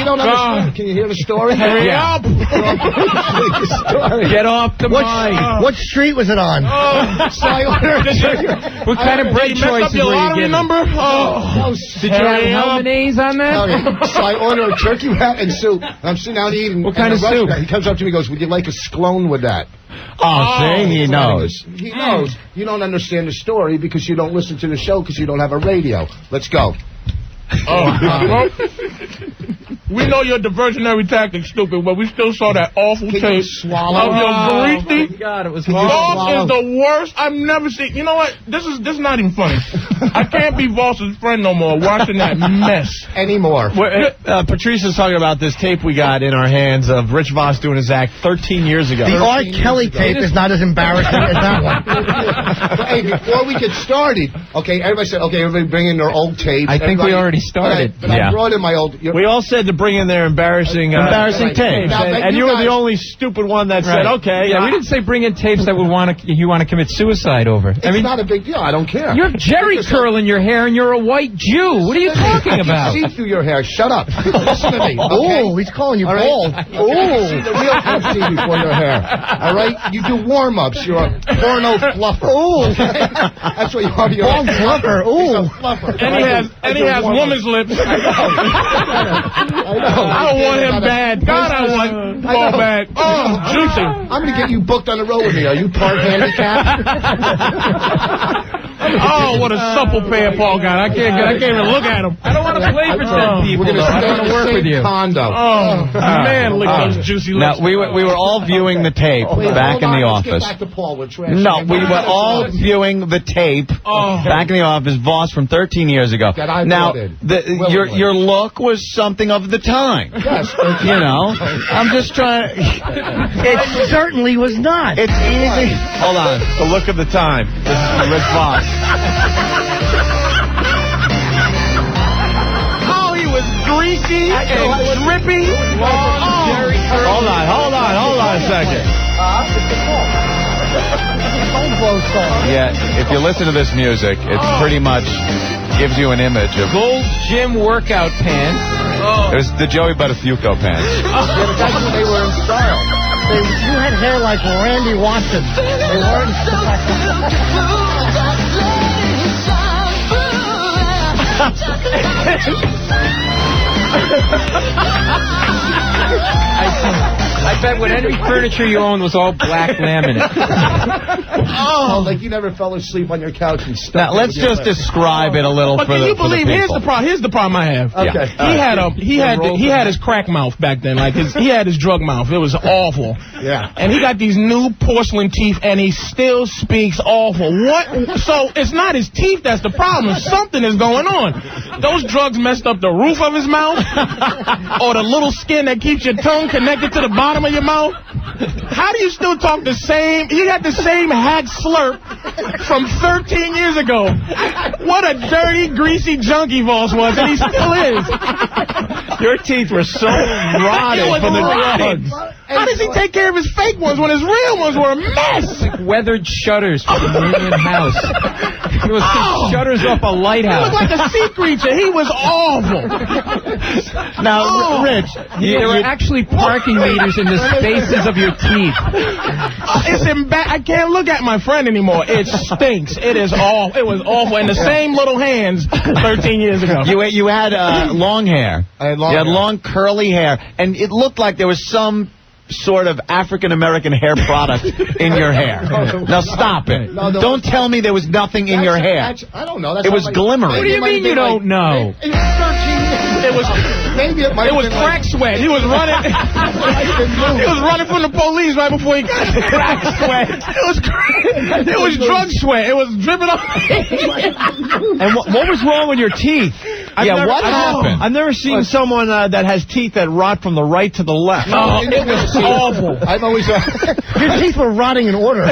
don't understand. Can you hear the story? Hurry up! Get off the mic. What street was it on? So I ordered a turkey. What kind of bread choices were you getting? Number? Did you have Helmanese on that? So I order a turkey wrap and soup. I'm sitting down eating. What kind of soup? He comes up to me and goes, would you like a sclone with that? See, he knows. He knows. You don't understand the story because you don't listen to the show because you don't have a radio. Let's go. Well, we know your diversionary tactic, stupid, but we still saw that awful tape swallow? of your greasy. God, it was Voss is the worst I've never seen. You know what? This is not even funny. I can't be Voss's friend no more watching that mess anymore. Patrice is talking about this tape we got in our hands of Rich Voss doing his act 13 years ago. The R. Kelly tape is not as embarrassing as that one. But, hey, before we get started, okay, everybody said, okay, everybody bring in their old tapes. I think we already started. But I brought in my old... We all said to bring in their embarrassing tapes, and you were the only stupid one that said, okay. Yeah, we didn't say bring in tapes that you want to commit suicide over. It's not a big deal. I don't care. You're Jerry curling your hair, and you're a white Jew. What are you talking about? I can see through your hair. Shut up. Listen to me. Okay? Oh, he's calling you bald. Oh, see the real MC before your hair. All right? You do warm-ups. You're a porno fluffer. Oh. That's what you are. You're a fluffer. Oh. Fluffer. And he has woman's lips. I don't want him bad. God, I want Paul back. Oh, juicy. I'm going to get you booked on the road with me. Are you part handicapped? Oh, what a supple pair Paul got. I can't even look at him. I don't want to play for 10 people. We're going to I don't want to work with you. Condo. Oh, man, look at those juicy lips. Now, we were all viewing the tape back in the office. Let's get back to Paul. We're No, we were all viewing the tape back in the office, Voss from 13 years ago. Now, your look was something of the time. Yes. You know, I'm just trying. It certainly was not. It's easy. Hold on. The look of the time. This is Rich Voss. Oh, he was greasy and drippy. Hold on a second. Yeah, if you listen to this music, it pretty much gives you an image of Gold gym workout pants. It was the Joey Buttafuoco pants. Yeah, but that's when they were in style. You had hair like Randy Watson. They weren't I bet when any furniture you owned was all black laminate. Like you never fell asleep on your couch and stuff. Now, let's just describe it a little But for can the you believe? for the Here's the problem I have. Okay. He had his crack mouth back then. Like he had his drug mouth. It was awful. Yeah. And he got these new porcelain teeth, and he still speaks awful. What? So it's not his teeth that's the problem. Something is going on. Those drugs messed up the roof of his mouth, or the little skin that keeps your tongue connected to the bottom of your mouth. How do you still talk the same? You got the same hack slurp from 13 years ago. What a dirty, greasy junkie Voss was, and he still is. Your teeth were so rotted from the drugs. How does he take care of his fake ones when his real ones were a mess? Like weathered shutters from the Union House. He was shutters off a lighthouse. He looked like a sea creature. He was awful. Now, Rich, there were actually parking meters in the spaces of your teeth. I can't look at my friend anymore. It stinks. It is awful. It was awful. And the same little hands 13 years ago. You had long hair. I had long You had hair. long curly hair, and it looked like there was some sort of African-American hair product in your hair. Now stop it. Don't tell me there was nothing in your hair. I don't know. It was glimmering. What do you mean you don't know? It was 13 years. It was Maybe it might It was have been crack sweat. He was running. He was running from the police right before he got the crack sweat. It was drug sweat. It was dripping off. And what was wrong with your teeth? What happened? I've never seen someone that has teeth that rot from the right to the left. Oh, it was awful. I've always... Your teeth were rotting in order.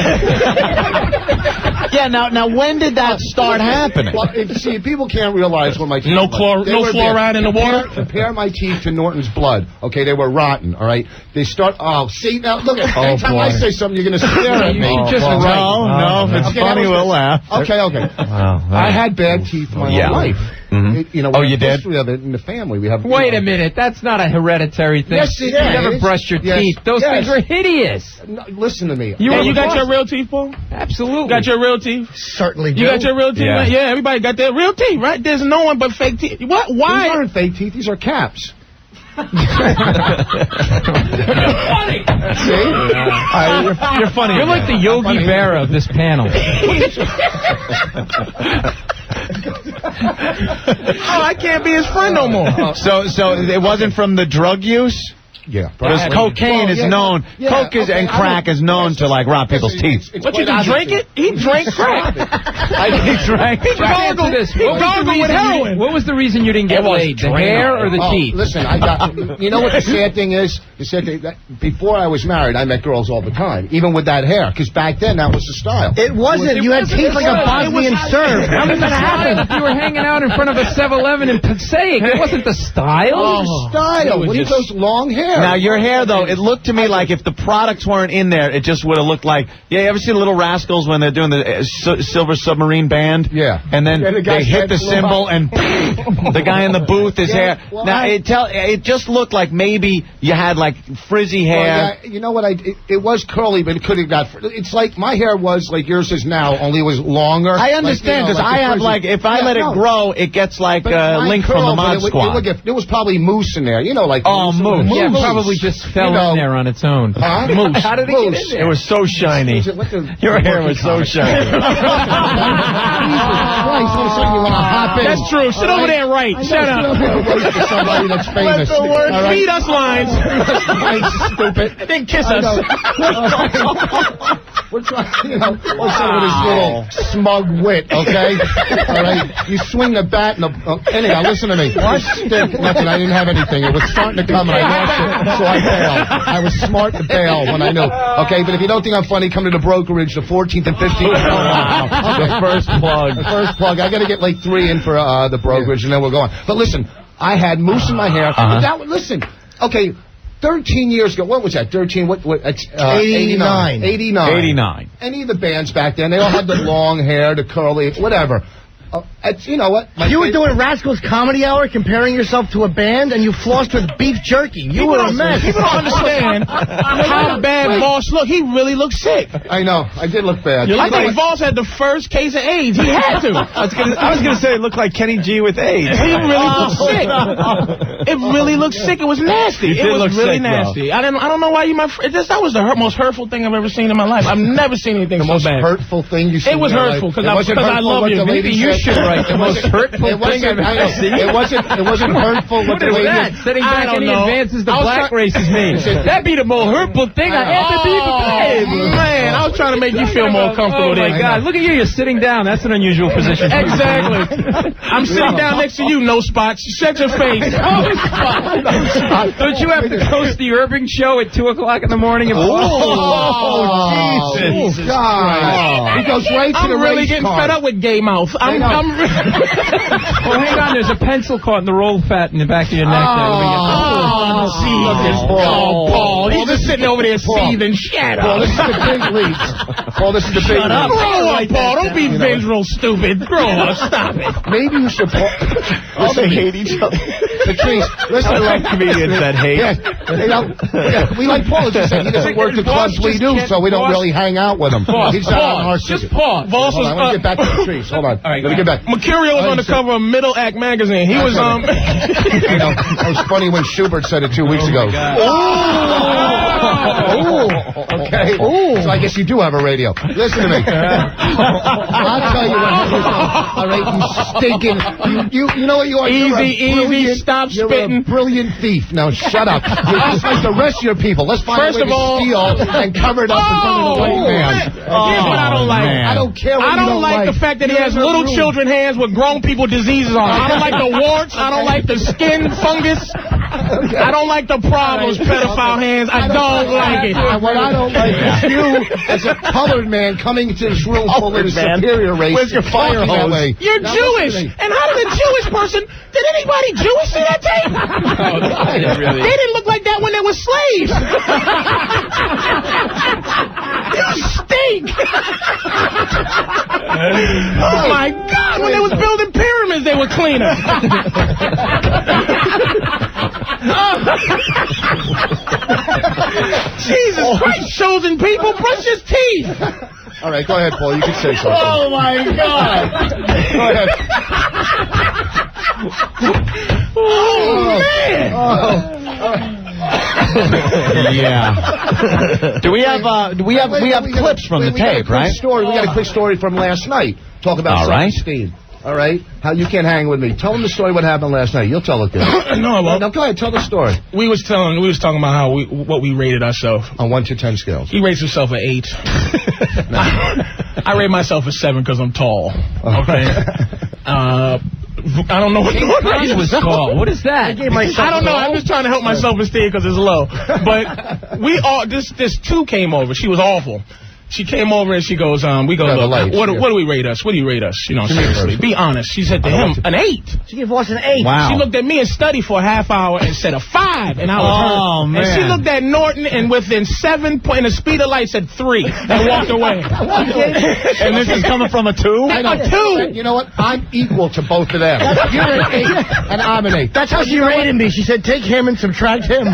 Yeah, now when did that start happening? Well, see, people can't realize when my teeth... No fluoride in the water? Compare my teeth to Norton's blood. Okay, they were rotten, all right? They start... Oh, see, now, look, anytime I say something, you're going to stare at me. No, if it's funny, we'll laugh. Okay. Wow, I had bad teeth my whole life. You know, you did? History of it in the family. We have. Wait a minute. That's not a hereditary thing. Yes, it you is. never brushed your teeth. Those things were hideous. No, listen to me. You got your real teeth, Paul? Absolutely. Got your real teeth? Certainly do. You got your real teeth? Yeah. Yeah, everybody got their real teeth, right? There's no one but fake teeth. What? Why? These aren't fake teeth. These are caps. funny. See? You're funny. You're like the Yogi Berra of this panel. Oh, I can't be his friend no more. So it wasn't from the drug use? Yeah. Because cocaine is known, coke is, and crack is known to, like, rot people's teeth. But you can drink it? He drank crack. He drank. He gargled this. He gargled with heroin. What was the reason you didn't get laid? The hair or the teeth? Listen, I got. You know what the sad thing is? The sad thing that before I was married, I met girls all the time, even with that hair, because back then that was the style. It wasn't. You had teeth like a Bosnian Serb. How was that happen? You were hanging out in front of a 7-Eleven in Passaic. It wasn't the style. Oh, style. What are those long hair? Now, your hair, though, it looked to me like if the products weren't in there, it just would have looked like, you ever see the Little Rascals when they're doing the Silver Submarine Band? Yeah. And then they hit the cymbal and the guy in the booth, his hair. Well, now, it just looked like maybe you had, like, frizzy hair. Well, yeah, you know what? It was curly, but it could have got. It's like my hair was like yours is now, only it was longer. I understand, because I have, like, if I let it grow, it gets like Link from the Mod Squad. There was probably moose in there. You know, like. Oh, moose. Yeah, probably just fell in there on its own. Huh? Moose. How did it get in there? It was so shiny. Your hair was so shiny. Jesus Christ, all of a sudden you want to hop in. That's true. Sit over there and write. Shut up. Somebody that's famous. That's the word. All right? Feed us lines. Stupid. And then kiss us. We're trying, you know, all of a sudden with this little smug wit, okay? All right? You swing the bat and anyhow, listen to me. Stick, nothing. I didn't have anything. It was starting to come and I lost it, so I bailed. I was smart to bail when I knew. Okay, but if you don't think I'm funny, come to the brokerage, the 14th and 15th. The first plug. The first plug. I got to get like 3 in for the brokerage, and then we'll go on. But listen, I had mousse in my hair. But that, listen, okay, 13 years ago, what was that? 13, what 89. 89. Any of the bands back then, they all had the long hair, the curly, whatever. You know what? You were doing Rascals Comedy Hour comparing yourself to a band, and you flossed with beef jerky. You were a mess. People don't understand how bad Voss looked. He really looked sick. I know. I did look bad. I think Voss had the first case of AIDS. He had to. I was gonna say it looked like Kenny G with AIDS. He really looked sick. It really looked sick. It was nasty. It was really nasty. I don't know why you my friend. That was the most hurtful thing I've ever seen in my life. I've never seen anything so bad. Hurtful thing you seen. It was hurtful because I love you. Maybe you should write the most hurtful thing I've ever seen. It wasn't hurtful. What is that? Setting back any advances the black races made. That'd be the most hurtful thing I ever did. Man, I was trying to make you feel more comfortable. Oh my God! Look at you. You're sitting down. That's an unusual position. Exactly. I'm sitting down next to you. No spots. Shut your face. Don't you have to host the Irving show at 2:00 in the morning? Oh, Jesus! God. He goes right to the I'm really getting fed up with gay mouth. Well, hang on. There's a pencil caught in the roll fat in the back of your neck. Paul. He's just sitting over there seething. Shut up. This is the big leagues. Paul, this is the big leagues. Grow up, Paul. Don't be visual stupid. Grow up. Stop it. Maybe you should. Oh, they hate each other. Patrice, listen. I like comedians that hate. We like Paul. As you said, he doesn't work the clubs we do, so we don't really hang out with him. He's not on our just pause. Voss was. I want to get back to Patrice. Hold on. All right, let me get back. Mercurial was on the cover of Middle Act magazine. He was You know, it was funny when Schubert said it 2 weeks ago. Okay. So I guess you do have a radio. Listen to me. I'll tell you what. All right, you stinking. You know what you are? Easy. Stop spitting. You're a brilliant thief. Now shut up. You're just like the rest of your people. Let's find a way to steal and cover it up in front of the white man. Here's what I don't like. I don't care what I don't like the fact that he has little children hands with grown people diseases on. I don't like the warts. I don't like the skin fungus. I don't like the problems, pedophile hands. I don't like it. What I don't like is you, as a colored man, coming into this room full of the superior race. Where's your fire hose? You're Jewish. And how did a Jewish person, did anybody Jewish see that tape? They didn't look like that when they were slaves. stink! Oh my God! When they was building pyramids, they were cleaner. Jesus Christ! Chosen people, brush his teeth. All right, go ahead, Paul. You can say something. Oh, my God. Go ahead. Oh, man! Yeah. Do we have clips from the tape, right? We got a quick story from last night. Talk about self-esteem. All right? How you can't hang with me. Tell them the story what happened last night. You'll tell it there. No, I won't. No, go ahead. Tell the story. We was talking about what we rated ourselves. On 1 to 10 scales. He rates himself an 8. I rate myself a 7 because I'm tall. Okay. I don't know what He was tall. What is that? I don't know. I'm just trying to help my self-esteem because it's low. But we all this 2 came over. She was awful. She came over and she goes, we go, look, what do we rate us? What do you rate us? You know, seriously, be honest. She said to him, an 8. She gave us an 8. Wow. She looked at me and studied for a half hour and said a 5, and I was hurt. Man. And she looked at Norton and within 7 in the speed of light said 3 and walked away. And this is coming from a 2? I know. A 2. You know what? I'm equal to both of them. You're an 8 and I'm an 8. That's how she rated me. She said, take him and subtract him.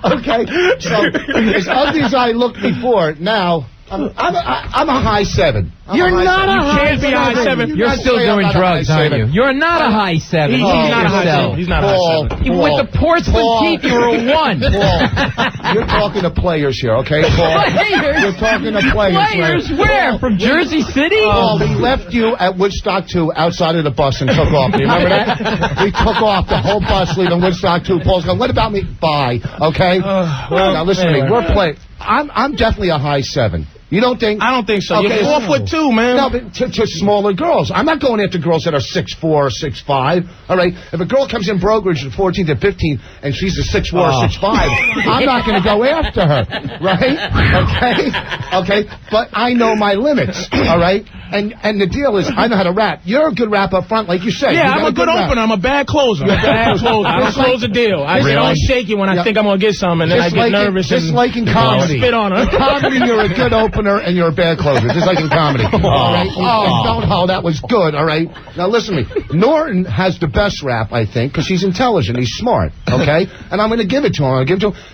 Okay, so as ugly as I looked before, now I'm a high 7. You're not a high 7. Can't be a high 7. You're still doing drugs, aren't you? You're not a high 7. He's not a high 7. He's not a high 7. With the porcelain teeth, you're a 1. Paul, you're talking to players here, okay, Paul? Players? You're talking to players. Players? Right? Where? From Jersey City? Paul, we left you at Woodstock 2 outside of the bus and took off. Do you remember that? We took off the whole bus leaving Woodstock 2. Paul's going, what about me? Bye, okay? Now listen to me. We're playing. I'm definitely a high 7. You don't think? I don't think so. Okay, You're 4'2", man. No, but to smaller girls. I'm not going after girls that are 6'4" or 6'5". All right. If a girl comes in brokerage at 14 to 15 and she's a 6'4" or 6'5", I'm not going to go after her. Right? Okay. But I know my limits. All right. And the deal is, I know how to rap. You're a good rap up front, like you said. Yeah, I'm a good opener. I'm a bad closer. I don't close a deal. I get all shaky when I think I'm going to get something, and then I get nervous. Just like in comedy. Spit on her. In comedy, you're a good opener, and you're a bad closer. Just like in comedy. All right? That was good, all right? Now, listen to me. Norton has the best rap, I think, because he's intelligent. He's smart, okay? And I'm going to give it to him.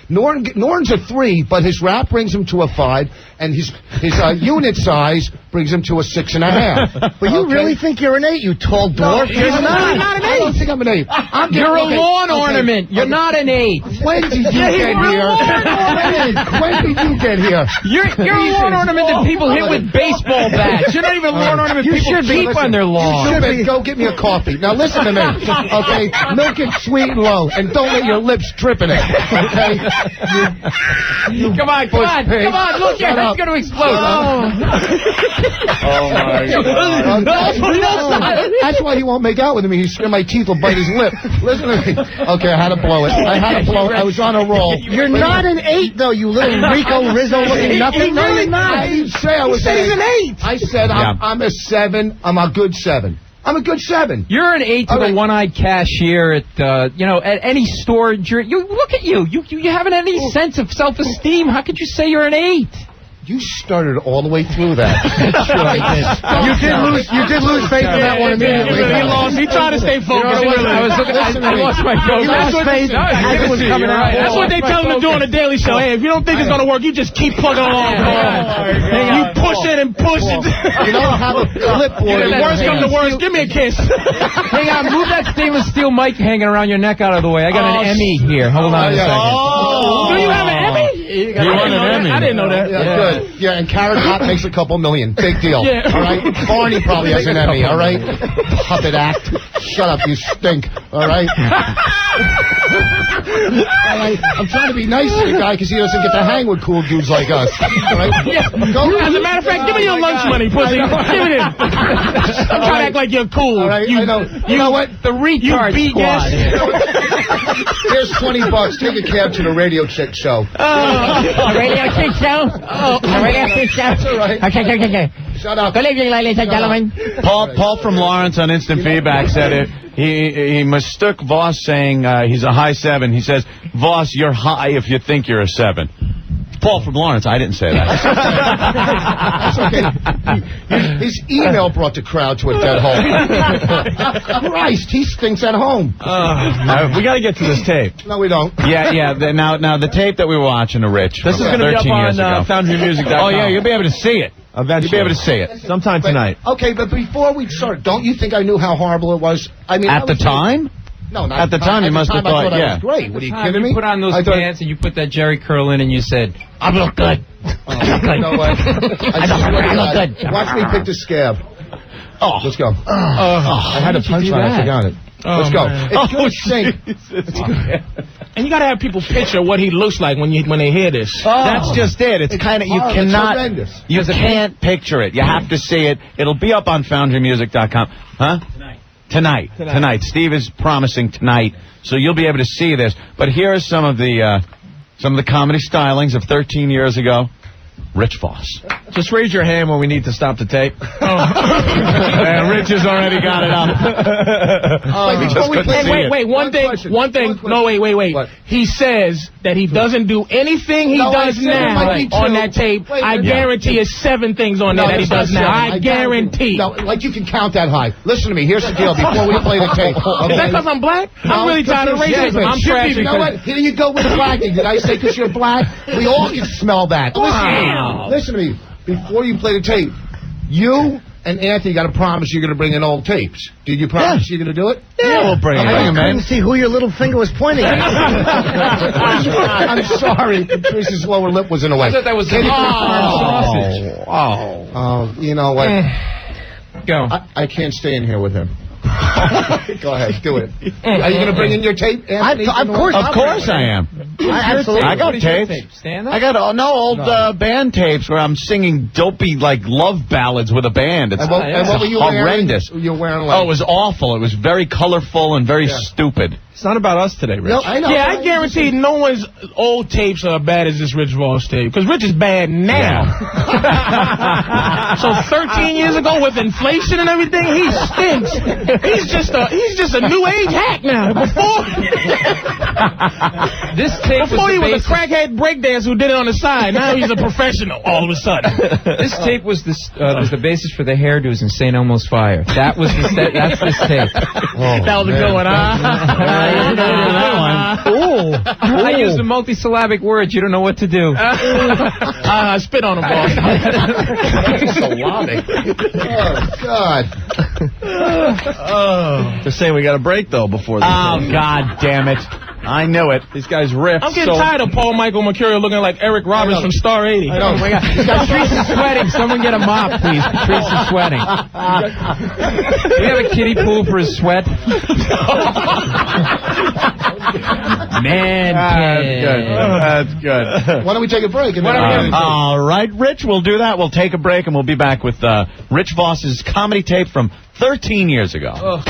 Norton's a 3, but his rap brings him to a 5, and his unit size brings him to a 6.5. But you really think you're an 8, you tall dwarf? You're not an 8. I don't think I'm an 8. You're a lawn ornament. You're not an 8. When did you get here? When did you get here? You're a lawn ornament that people hit with baseball bats. You're not even a lawn ornament people keep on their lawn. Go get me a coffee. Now listen to me, okay? Milk it sweet and low, and don't let your lips drip in it, okay? Come on. Look, your head's going to explode. Oh, my God. That's why he won't make out with me. He's scared my teeth will bite his lip. Listen to me. Okay, I had to blow it. I was on a roll. You're not an 8, though, you little Rico Rizzo looking nothing. No, you're not. I didn't say I was an 8. I said I'm a 7. I'm a good 7. I'm a good 7. You're an 8 to the one-eyed cashier at at any store. You look at you. You haven't any sense of self-esteem. How could you say you're an 8? You started all the way through that. You did lose faith in that one immediately. He lost. He tried to stay focused. I lost my focus. He lost faith. It was coming out. That's what they tell him to do on the Daily Show. Hey, if you don't think it's going to work, you just keep plugging along. You push it and push it. You don't have a clipboard. Worst comes to worst, give me a kiss. Hang on, move that stainless steel mic hanging around your neck out of the way. I got an Emmy here. Hold on a second. Do you have an Emmy? You won an Emmy. I didn't know that. Yeah, good. Yeah, and Carrot Top makes a couple million. Big deal. Yeah. All right? Barney probably has an Emmy, all right? Puppet act. Shut up, you stink. All right? I'm trying to be nice to the guy because he doesn't get to hang with cool dudes like us. All right? Yeah. As a matter of fact, give me your lunch money, pussy. Give it in. I'm trying to act like you're cool. All right? You know what? The retard squad. Here's $20. Take a cab to the Radio Chick show. Radio Freak Show. Radio Freak Show. That's all right. Okay. Shut up. Good evening, ladies and gentlemen. Paul from Lawrence on Instant Feedback said it. He mistook Voss saying he's a high 7. He says, Voss, you're high if you think you're a 7. Paul from Lawrence, I didn't say that. That's okay. His email brought the crowd to a dead halt. Christ, he stinks at home. We got to get to this tape. No, we don't. Yeah. Now the tape that we were watching, Rich. This is going to be up on FoundryMusic.com. Oh, yeah, you'll be able to see it. Eventually. You'll be able to see it. Sometime tonight. Okay, but before we start, don't you think I knew how horrible it was? I mean, At the time? No, not at the time. You must have thought, I yeah. was great. What are you kidding me? You put on those pants and you put that Jerry curl in and you said, I look good. You know what? I look good. Watch me pick the scab. Oh, let's go. I had a punchline. I forgot it. Let's go. It's good to sing. And you got to have people picture what he looks like when they hear this. That's just it. It's kind of, you cannot, you can't picture it. You have to see it. It'll be up on FoundryMusic.com. Huh? Tonight. Steve is promising tonight, so you'll be able to see this. But here are some of the comedy stylings of 13 years ago. Rich Voss. Just raise your hand when we need to stop the tape. Yeah, Rich has already got it up. Wait, one thing. No, wait. What? He says that he doesn't do anything he does now on that tape. I guarantee it's 7 things on there that he does now. I guarantee. No, like you can count that high. Listen to me. Here's the deal. Before we play the tape. Okay? Is that because I'm black? I'm really tired of racism. I'm trash. You know what? Here you go with the blacking. Did I say because you're black? We all can smell that. Listen to me. Before you play the tape, you and Anthony got to promise you're going to bring in old tapes. Did you promise you're going to do it? Yeah, we'll bring it in, man. I couldn't see who your little finger was pointing at. I'm sorry. Patricia's lower lip was in the way. I thought that was sausage. Oh, you know what? Go. I can't stay in here with him. Go ahead, do it. Are you going to bring in your tape, Anthony? Of course I am. I got tapes. I got old band tapes where I'm singing dopey like love ballads with a band. It's what were you horrendous. Wearing? You were wearing it was awful. It was very colorful and very stupid. It's not about us today, Rich. No, I know. Yeah, I guarantee no one's old tapes are as bad as this Rich Voss tape. Because Rich is bad now. So 13 years ago, with inflation and everything, he stinks. He's just a new age hack now. Before he was a crackhead breakdancer who did it on the side. Now he's a professional all of a sudden. This tape was the basis for the hairdos in St. Elmo's Fire. That's this tape. That was a good one, I used the multisyllabic words. You don't know what to do. Spit on him, boss. Oh, God. Just saying we got a break, though, before this. Oh, God damn it. I knew it. These guys ripped. I'm getting tired of Paul Michael Mercurio looking like Eric Roberts from Star 80. I know. Oh my God. Patrice is sweating. Someone get a mop, please. Patrice is sweating. Do we have a kiddie pool for his sweat? Man, That's good. Why don't we take a break? All right, Rich, we'll do that. We'll take a break, and we'll be back with Rich Voss's comedy tape from 13 years ago.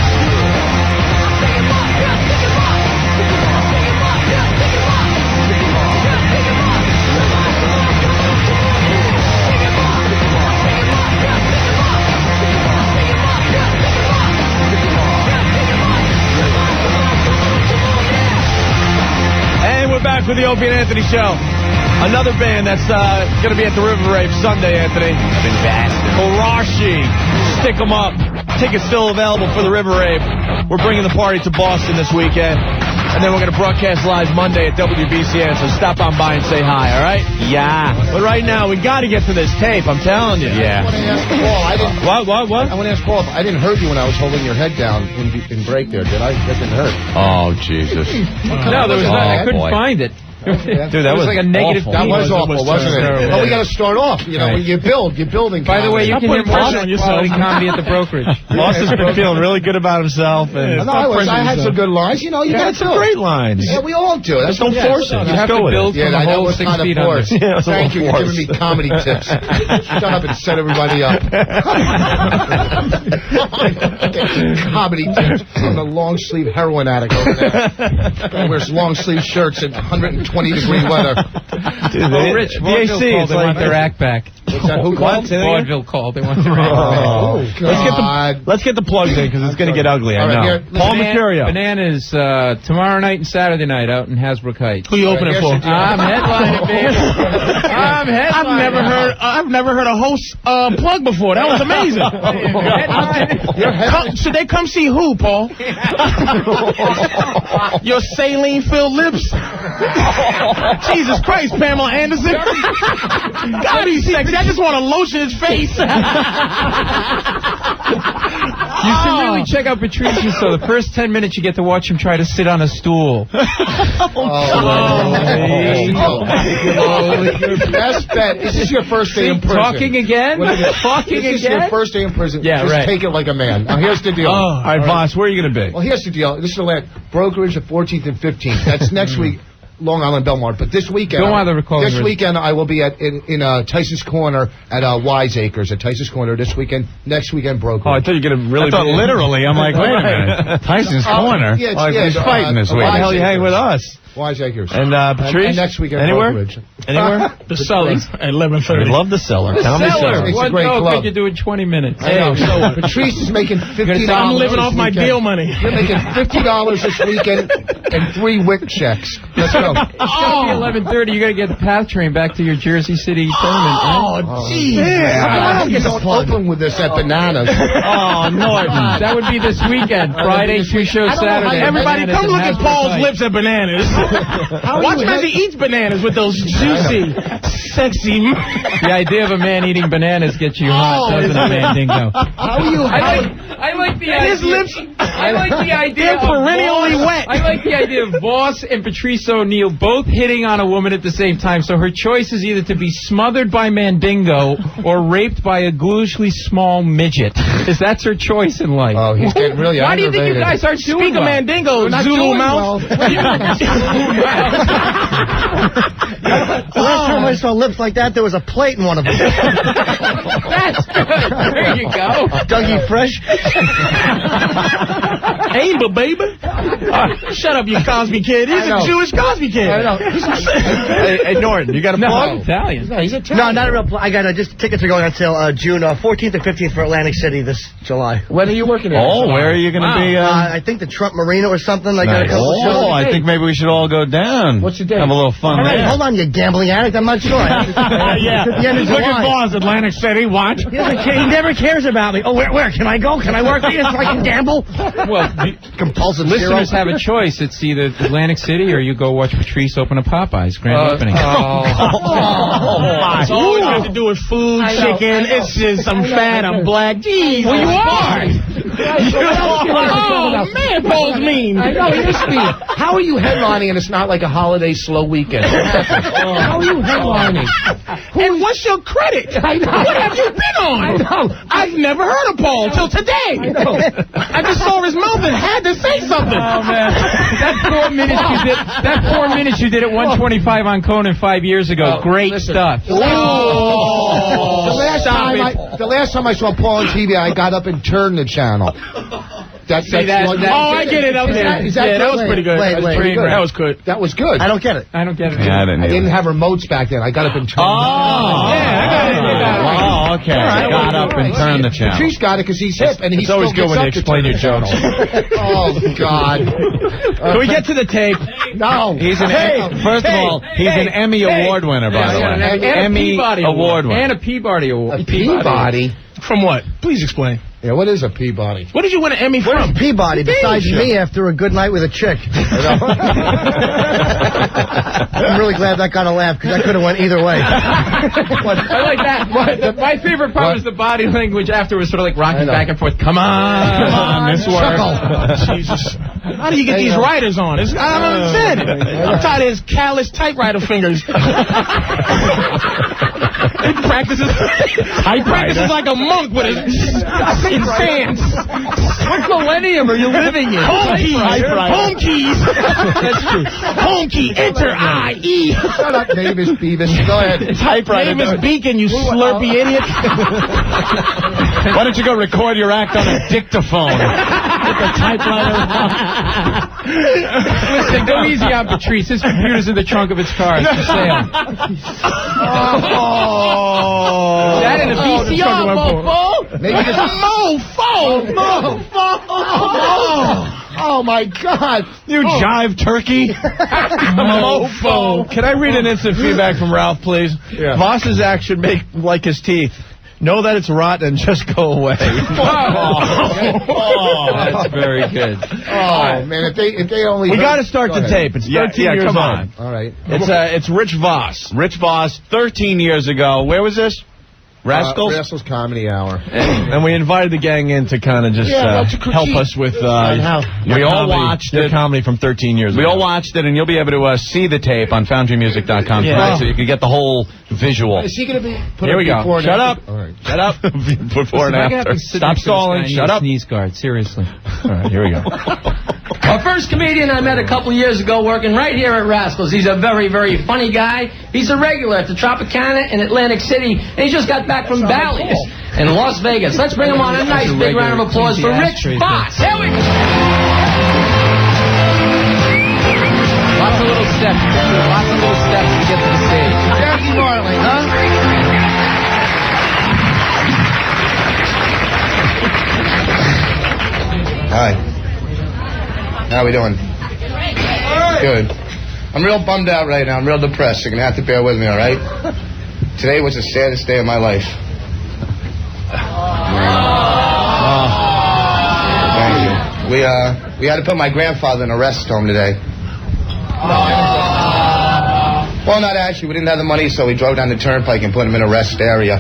Back with the Opie and Anthony Show. Another band that's going to be at the River Rave Sunday, Anthony. Karashi. Stick 'em up. Tickets still available for the River Rave. We're bringing the party to Boston this weekend. And then we're going to broadcast live Monday at WBCN, so stop on by and say hi, all right? Yeah. But right now, we got to get to this tape, I'm telling you. Yeah. I want to ask Paul. What? I want to ask Paul, I didn't hurt you when I was holding your head down in break there, did I? That didn't hurt. Oh, Jesus. No, there was nothing. I couldn't find it. Dude, that was like a negative. That was awful, wasn't it? terrible. Well, we got to start off. You know, when you're building. By the way, you can hear more quality comedy at the brokerage. Moss has been feeling really good about himself. And I had some good lines. You know, you got to do straight lines. Yeah, we all do. That's Don't force it. You have to build Yeah, from the that whole was 6 kind of feet forced. under. Yeah, Thank you for giving me comedy tips. Shut up and set everybody up. Comedy tips from the long sleeve heroin addict over there. Guy wears long sleeve shirts in 120-degree weather. Oh, Rich, Vaudeville VAC, called. it's They want like- their act back. What's that? Who called? Vaudeville called. They want their act back. Oh, God. Let's get the plugs in because it's going to get ugly. I All right, know. here, Paul Banan- Mercurio. Bananas tomorrow night and Saturday night out in Hasbrook Heights. Who you opening here's for? the deal. I'm headlining, baby. I'm headlining. I've never heard a host plug before. That was amazing. Should they come see who, Paul? Your saline-filled lips. Jesus Christ, Pamela Anderson. God, he's sexy. I just want to lotion his face. You should really check out Patricio. So the first 10 minutes you get to watch him try to sit on a stool. Your best bet. Is this your first day in prison? Talking again? Talking This is again? your first day in prison. Yeah, Just right. take it like a man. Now, here's the deal. All right, boss, where are you going to be? Well, here's the deal. This is the last brokerage the 14th and 15th. That's next week, Long Island Belmont. But this weekend, Don't bother recalling this it. weekend I will be in Tyson's Corner at Wiseacres at Tyson's Corner this weekend. Next weekend, brokerage. Oh, I thought you were going to really. I thought literally. I'm like, wait a minute. Tyson's Corner. Yeah, Like, yeah, he's fighting this week. Why the hell you hang with us? Wiseacres. And Patrice? And next weekend, Anywhere? brokerage. Anywhere? The Cellar at 11:30. I love the cellar. Comedy Cellar. It's a One great joke club. could you do in 20 minutes? I know. So Patrice is making $50. I'm living off my this weekend. deal money. You're making $50 this weekend and 3 WIC checks. Let's go. It's gotta be 11:30. You gotta get the PATH train back to your Jersey City tournament. Oh, jeez. Why don't you don't open with this at Bananas? Oh, Norton. That would be this weekend. Friday, 2 shows I don't know how Saturday. you- Everybody, Bananas come and look at Hasbrook Paul's Heights. lips at Bananas. Watch him as he eats bananas with those juicy, sexy. The idea of a man eating bananas gets you hot, doesn't it, Mandingo? How are you? I like the His idea. lips, I like the idea they're of perennially Voss- wet. I like the idea of Voss and Patrice O'Neill both hitting on a woman at the same time. So her choice is either to be smothered by Mandingo or raped by a ghoulishly small midget. Because that's her choice in life. Oh, he's getting really Why do you think you aggravated. guys aren't doing Speak of well? Mandingo, not Zulu doing mouth. The last time I saw lips like that, there was a plate in one of them. That's good. There you go. Dougie Fresh. Ain't but baby. Shut up, you Cosby kid. He's a Jewish Cosby kid. I know. Hey, Norton, you got a No, plug? Italian. He's a No, not a real I got just tickets are going on sale June 14th and 15th for Atlantic City this July. When are you working here? Oh, where are you going to be? I think the Trump Marina or something. I got a Nice. couple shows. Oh, I think maybe we should all go down. What's your date? Have a little fun All right, there. hold on, you gambling addict. I'm not sure. Yeah. It's at the end of Look at July. Voss, Atlantic City. Watch. He never cares about me. Oh, where? Can I go? Can I work here so I can gamble? Well, Compulsive listeners zero. have a choice. It's either Atlantic City or you go watch Patrice open a Popeyes grand opening. It's always got to do with food, chicken. It's just some fat. I'm black. Jeez. Well, you are. Oh, man, Paul's mean. I know, it is me. How are you headlining and it's not like a holiday slow weekend? How are you headlining? And what's your credit? What have you been on? I know. I've never heard of Paul till today. I just saw his mouth and had to say something. Oh man, that 4 minutes you did. That 4 minutes you did at 125 on Conan 5 years ago. Great listen. stuff. The last time I saw Paul on TV, I got up and turned the channel. That's that- Oh, I get it up there. Is that Yeah, that was pretty good. Wait, That was wait. pretty good. That was good. That was good. I don't get it. I don't get it. Yeah, I didn't I either. didn't have remotes back then. I got up and turned. Oh, Yeah, I got it. Oh, okay. right. Got up and turned the channel. Patrice got it because he's hip and he's It's always good when you explain your jokes. Oh God! Can we get to the tape? No. He's an first of all, he's an Emmy Award winner, by the way. And a Emmy Peabody Award winner. And a Peabody Award. A Peabody. From what? Please explain. Yeah, what is a Peabody? What did you win an Emmy Where's from? Peabody besides me after a good night with a chick? I'm really glad that got a laugh because that could have went either way. I like that. My favorite part was the body language afterwards, sort of like rocking back and forth. Come on, Come on, this works. Jesus. How do you get these writers on? I don't understand it. I'm tired of his callous typewriter fingers. He practices like a monk with his hands. What millennium are you living in? Home keys. That's true. Home key. Enter I-E. Shut up, Mavis Beavis. Go ahead. Typewriter. Mavis Beacon, you slurpy idiot. Why don't you go record your act on a dictaphone? With the typewriter. Listen, go easy on Patrice. His computer's in the trunk of his car. It's for sale. That in a VCR, mofo. Maybe just mofo. Oh my God! You jive turkey. Mofo. Can I read an instant feedback from Ralph, please? Yeah. Voss's act should make like his teeth. Know that it's rotten and just go away. That's very good. Oh man, if they only. We got to start the tape. It's 13 years come on. on. All right. It's Rich Voss. Rich Voss, 13 years ago. Where was this? Rascals? Rascals Comedy Hour. And we invited the gang in to kind of just help us with we all watched their it. Comedy from 13 years ago. We all watched it, and you'll be able to see the tape on FoundryMusic.com tonight, so you can get the whole visual. Is he going to be? Here we go. Shut up. All right. Shut up. Before and after. Stop stalling. Shut up. Sneeze guard. Seriously. All right, here we go. Our first comedian I met a couple years ago working right here at Rascals. He's a very, very funny guy. He's a regular at the Tropicana in Atlantic City, and he just got back from Bally's in Las Vegas. Let's bring him on a nice big round of applause for Rich Voss. Here we go. Lots of little steps. Lots of little steps to get to the stage. Jackie Marling, huh? Hi. How we doing? Good. I'm real bummed out right now. I'm real depressed. You're going to have to bear with me, all right? Today was the saddest day of my life. Thank you. We had to put my grandfather in a rest home today. Well, not actually. We didn't have the money, so we drove down the turnpike and put him in a rest area.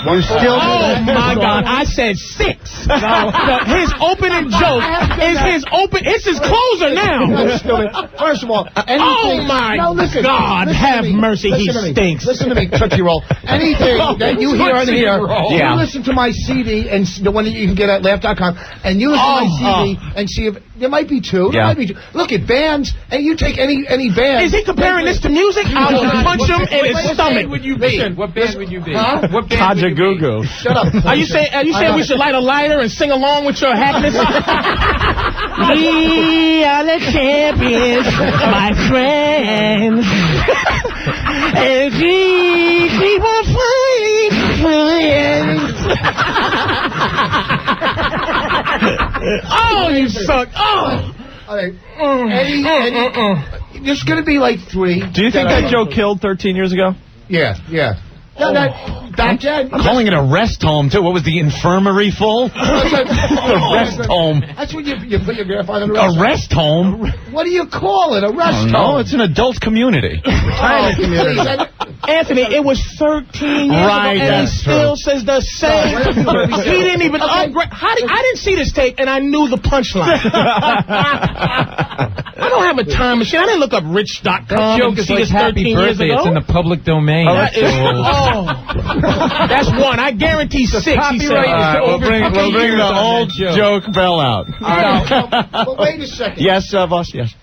We're still. Oh my God! I said 6. No, his opening joke is his open. It's his closer now. First of all, anything. Oh my God! Have mercy, he stinks. Listen to me, Tootsie Roll. Anything that you hear on here, Yeah. you listen to my CD and the one that you can get at laugh.com, and you listen to my CD and see if there might be 2. There might be 2. Look at bands, and you take any band. Is he comparing this to music? I will punch him in his stomach. What band would you be? Huh? What band would you be? Goo. Shut up. Are you saying we should light a lighter and sing along with your happiness? We are the champions, my friends. And we keep on fighting till the end. Oh, you suck. Oh. All right. There's going to be like 3. Do you think that joke killed 13 years ago? Yeah. No, back then. Calling it a rest home, too. What was the infirmary full? The rest home. That's when you put your grandfather in a rest A rest home? What do you call it? A rest home? No, it's an adult community. Retirement community. Anthony, it was 13 years Right, ago, and he that's still says the same. He didn't even upgrade. I didn't see this tape, and I knew the punchline. I don't have a time machine. I didn't look up Rich.com. That joke and is see like this Happy 13 years Birthday. ago. It's in the public domain. That's 1. I guarantee 6. He said. We'll bring the old joke bell out. But wait a second. Yes, Voss, yes.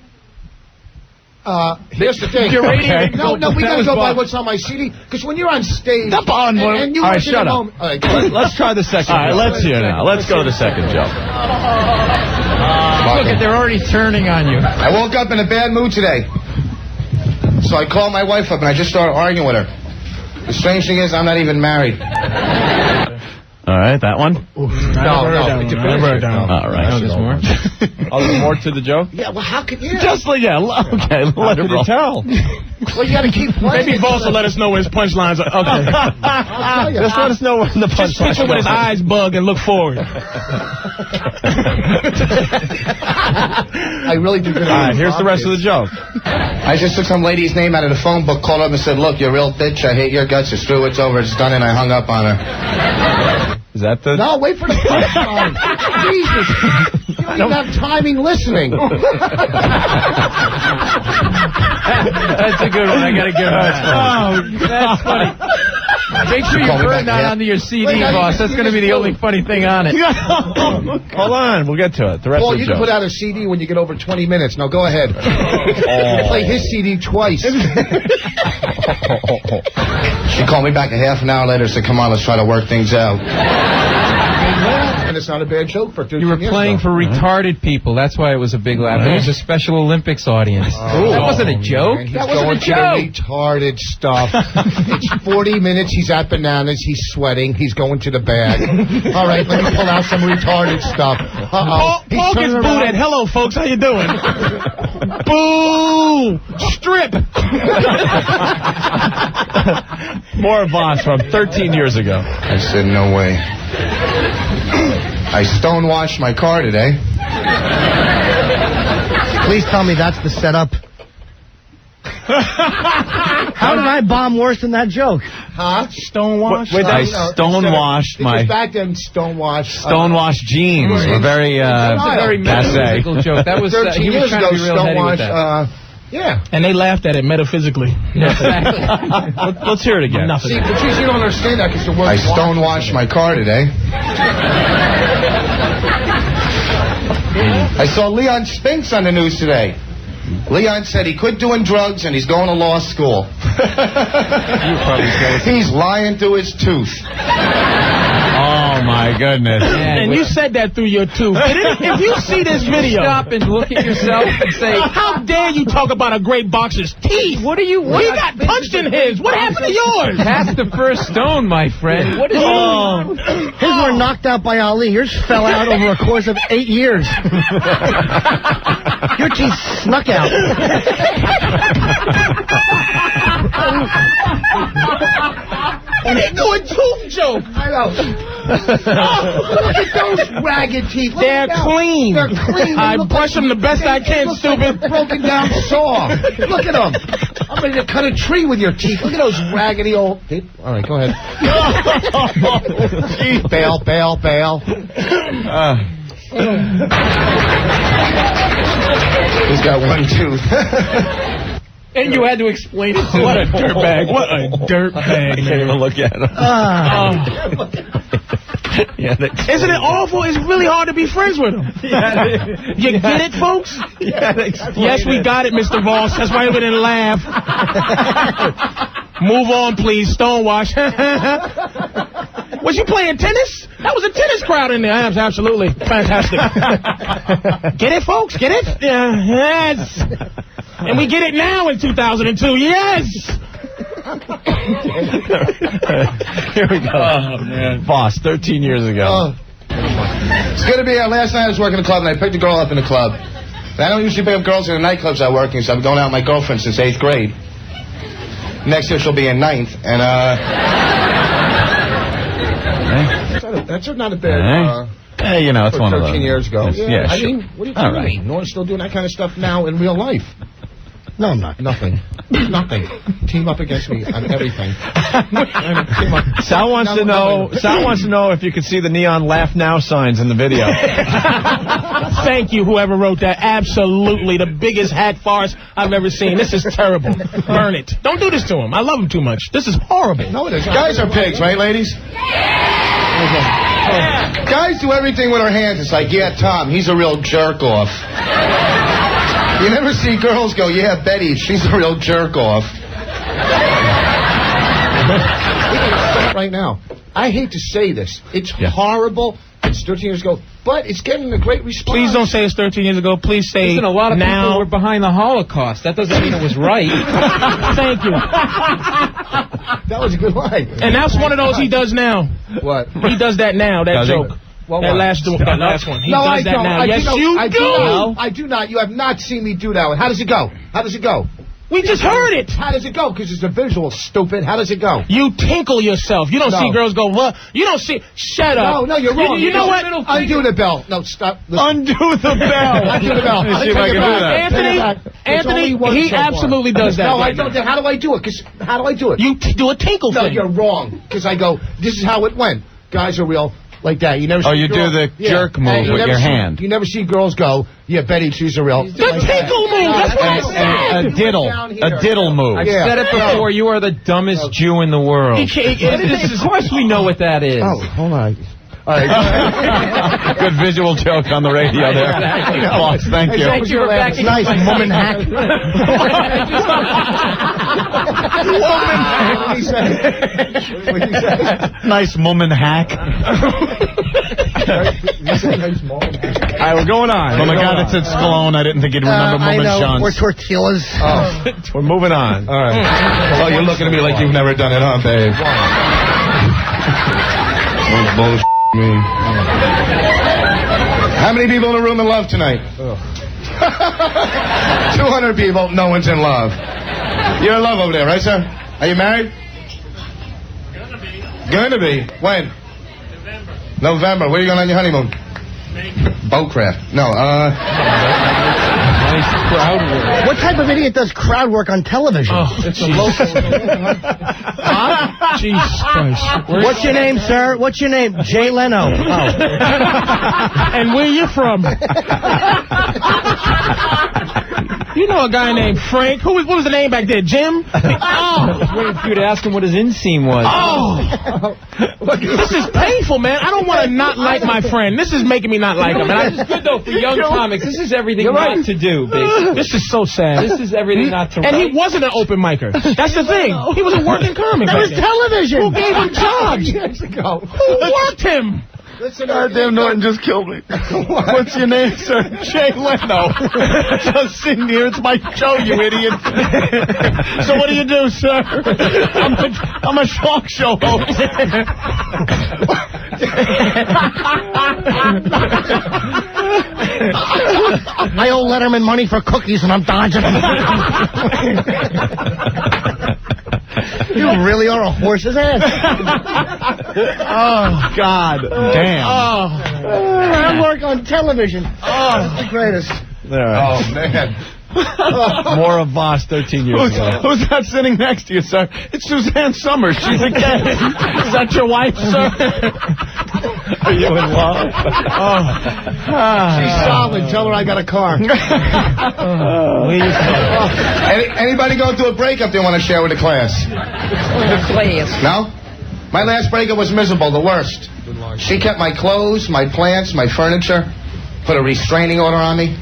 Here's the thing. Your radio- No, we got to go by what's on my CD. Because when you're on stage... Stop on one. And you All right, work in shut a up. moment- All right, go ahead. Let's try the second. All right, let's hear now. Let's go to the second joke. Look at, they're already turning on you. I woke up in a bad mood today. So I called my wife up and I just started arguing with her. The strange thing is I'm not even married. All right, that one? No. All right. There's more. Oh, there's more to the joke? Yeah, well, how could you? Just like, okay, let it roll. Tell. Well, you got to keep playing. Maybe Voss will let us know where his punchlines are. Okay. I'll tell you. Just let us know when the Just punchline picture with his eyes bug and look forward. I really do good. All right, here's the rest of the joke. I just took some lady's name out of the phone book, called up and said, look, you're a real bitch. I hate your guts. It's through. It's over. It's done. And I hung up on her. Is that the... No, wait for the punchline. Jesus. You don't even have timing listening. That's a good one. I got to give it. Oh, that's funny. Make sure you burn that onto your CD, boss. That's going to be the only funny thing on it. Hold on, we'll get to it. The rest Paul, of the you show. can put out a CD when you get over 20 minutes. Now go ahead. Play his CD twice. She called me back a half an hour later and said, come on, let's try to work things out. And it's not a bad joke for 13 You were years playing ago. for retarded people. That's why it was a big laugh. It was a Special Olympics audience. That wasn't a joke. Man, he's That going wasn't a to the joke. retarded stuff. It's 40 minutes. He's at Bananas. He's sweating. He's going to the bag. All right, let me pull out some retarded stuff. Paul gets booed at. Hello, folks. How you doing? Boo! Strip. More Voss from 13 years ago. I said, no way. I stonewashed my car today. Please tell me that's the setup. How did I bomb worse than that joke? Huh? Stonewash? Wait, I stonewashed Because back then, stonewashed jeans were very, It's a very metaphysical joke. That was 13 he was years trying ago, to be real heady with that. stonewashed, yeah. And they laughed at it metaphysically. Let's hear it again. Nothing. See, Patrice, you don't understand that because the word I stonewashed my car today. I saw Leon Spinks on the news today. Leon said he quit doing drugs and he's going to law school. He's lying through his tooth. Oh, my goodness. And you said that through your tooth. If you see this video, Stop and look at yourself and say, how dare you talk about a great boxer's teeth? what are you... He got punched in his. What happened to yours? Past the first stone, my friend. What is His were knocked out by Ali. Yours fell out over a course of 8 years. Your teeth snuck out. And they do a tooth joke. I know. Look at those ragged teeth. Look They're at them. clean. They're clean. They I look brush them the best I can, look stupid. Like a broken down saw. Look at them. I'm ready to cut a tree with your teeth. Look at those raggedy old teeth. All right, go ahead. Bail. He's got one tooth. And you had to explain it to What a him. dirtbag. What a dirtbag. I can't even look at him. Isn't it awful? It's really hard to be friends with him. You get it, folks? Yes, we got it, Mr. Voss. That's why we didn't laugh. Move on, please. Stonewash. Was you playing tennis? That was a tennis crowd in there. Absolutely. Fantastic. Get it, folks? Get it? Yeah. Yes. And we get it now in 2002. Yes. Here we go. Oh, man. Voss, 13 years ago. It's going to be last night I was working in a club and I picked a girl up in the club. And I don't usually pick up girls in the nightclubs I work in, so I've been going out with my girlfriend since 8th grade. Next year she'll be in 9th, and That's not a bad. Hey, you know, it's one of those. 13 years ago. Yeah, I sure. mean, what are you telling me? Norton's still doing that kind of stuff now in real life. No, I'm not. Nothing. Nothing. Team up against me on everything. Sal wants to know if you could see the neon laugh now signs in the video. Thank you, whoever wrote that. Absolutely. The biggest hack farce I've ever seen. This is terrible. Burn it. Don't do this to him. I love him too much. This is horrible. No, it isn't. guys are pigs, right, ladies? Guys do everything with their hands. It's like, yeah, Tom, he's a real jerk-off. You never see girls go, yeah, Betty, she's a real jerk-off. Right now. I hate to say this. It's horrible. It's 13 years ago. But it's getting a great response. Please don't say it's 13 years ago. Please say Listen, a lot of now. people were behind the Holocaust. That doesn't mean it was right. Thank you. That was a good line. And that's one of those he does now. What? He does that now, that Does he? joke. That last one. He No, does I that don't. now. I Yes, do. you I do. not. I do not. You have not seen me do that one. How does it go? How does it go? We just heard it. How does it go? Because it's a visual, stupid. How does it go? You tinkle yourself. You don't see girls go, what? You don't see. Shut up. No, you're wrong. You know what? Undo the bell. No, stop. Listen. Undo the bell. Undo the bell. Let me see if I can do that. Anthony, he absolutely does that. No, right I don't. now. How do I do it? How do I do it? You do a tinkle No, thing. you're wrong. Because I go, this is how it went. Guys are real. like that. You never. Oh, see you do girls- the jerk move And you with never your see- hand. You never see girls go, yeah, Betty, she's a real. The tinkle move. That's what I said. A diddle move. I've said it before. You are the dumbest Jew in the world. Of course we know what that is. Oh, hold on. All right. Good visual joke on the radio there. Boss, thank you. Thank you for backing Nice up my woman hack. Nice woman hack. All right, we're going on. Oh my God, it said Stallone. I didn't think you'd remember I Mummin know. Shans. Or tortillas. We're moving on. All right. Oh, you're looking at me like you've never done it, huh, babe? What bullshit mean? How many people in the room in love tonight? 200 people. No one's in love. You're in love over there, right, sir? Are you married? Gonna be. When? November. Where are you going on your honeymoon? Boatcraft. No, Nice crowd work. What type of idiot does crowd work on television? It's a local. Jesus Christ. What's your name, sir? What's your name? Jay Leno. Oh. And where you from? You know a guy named Frank. What was the name back there? Jim? I was waiting for you to ask him what his inseam was. Oh! This is painful, man. I don't want to not like my friend. This is making me not like him. This is good, though, for young comics. This is everything not to do, basically. This is so sad. This is everything not to And write. he wasn't an open micer. That's the thing. He was a working comic. That was television. Who gave him jobs? Who worked him? Listen, Goddamn, Norton just killed me. What's your name, sir? Jay Leno. Just sitting here. It's my show, you idiot. So what do you do, sir? I'm a talk show host. I owe Letterman money for cookies and I'm dodging them. You really are a horse's ass. Oh, God. Damn. I work on television. That's the greatest. All right. oh, man. More of Voss 13 years ago. Who's that sitting next to you, sir? It's Suzanne Summers. She's a guest. Is that your wife, sir? Are you in love? She's solid. Tell her I got a car. Anybody going through a breakup they want to share with the class? No? My last breakup was miserable, the worst. She kept my clothes, my plants, my furniture, put a restraining order on me.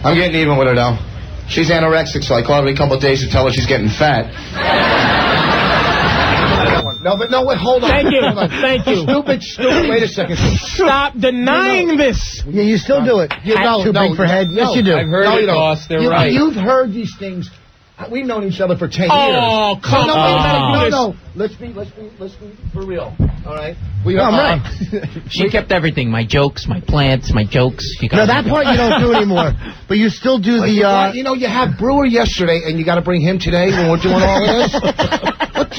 I'm getting even with her, though. She's anorexic, so I call her every couple of days to tell her she's getting fat. No, but no, wait, hold on. Thank you. Hold on. Thank you. Stupid. Wait a second. Stop denying this. Yeah, you still do it. No, Too big for head. Yes, you do. I've heard it, boss. They're right. You've heard these things. We've known each other for 10 years. Oh, come on. No. Let's be for real. All right. I'm right. She kept everything. My jokes, my plants, my jokes. No, that part you don't do anymore. But you still do the... you know, you had Brewer yesterday, and you got to bring him today when we're doing all of this?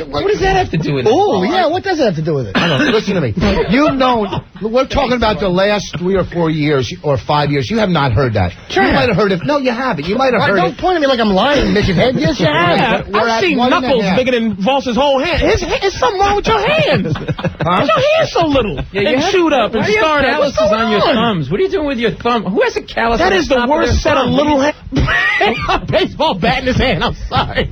What does that have to do with it? Oh, yeah, what does that have to do with it? I don't know. Listen to me. You've known... We're talking about the last 3 or 4 years or 5 years. You have not heard that. Sure. You might have heard it. No, you haven't. You might have heard Don't it. point at me like I'm lying, midget head. Yes, you have. I've seen knuckles bigger than Voss's whole hand. There's something wrong with your hands. Why's your hands so little? Yeah, and shoot up and why do you have start up. What's calluses going on your thumbs? What are you doing with your thumb? Who has a callus That on is the the top worst of their set of thumb? little hands. A baseball bat in his hand. I'm sorry.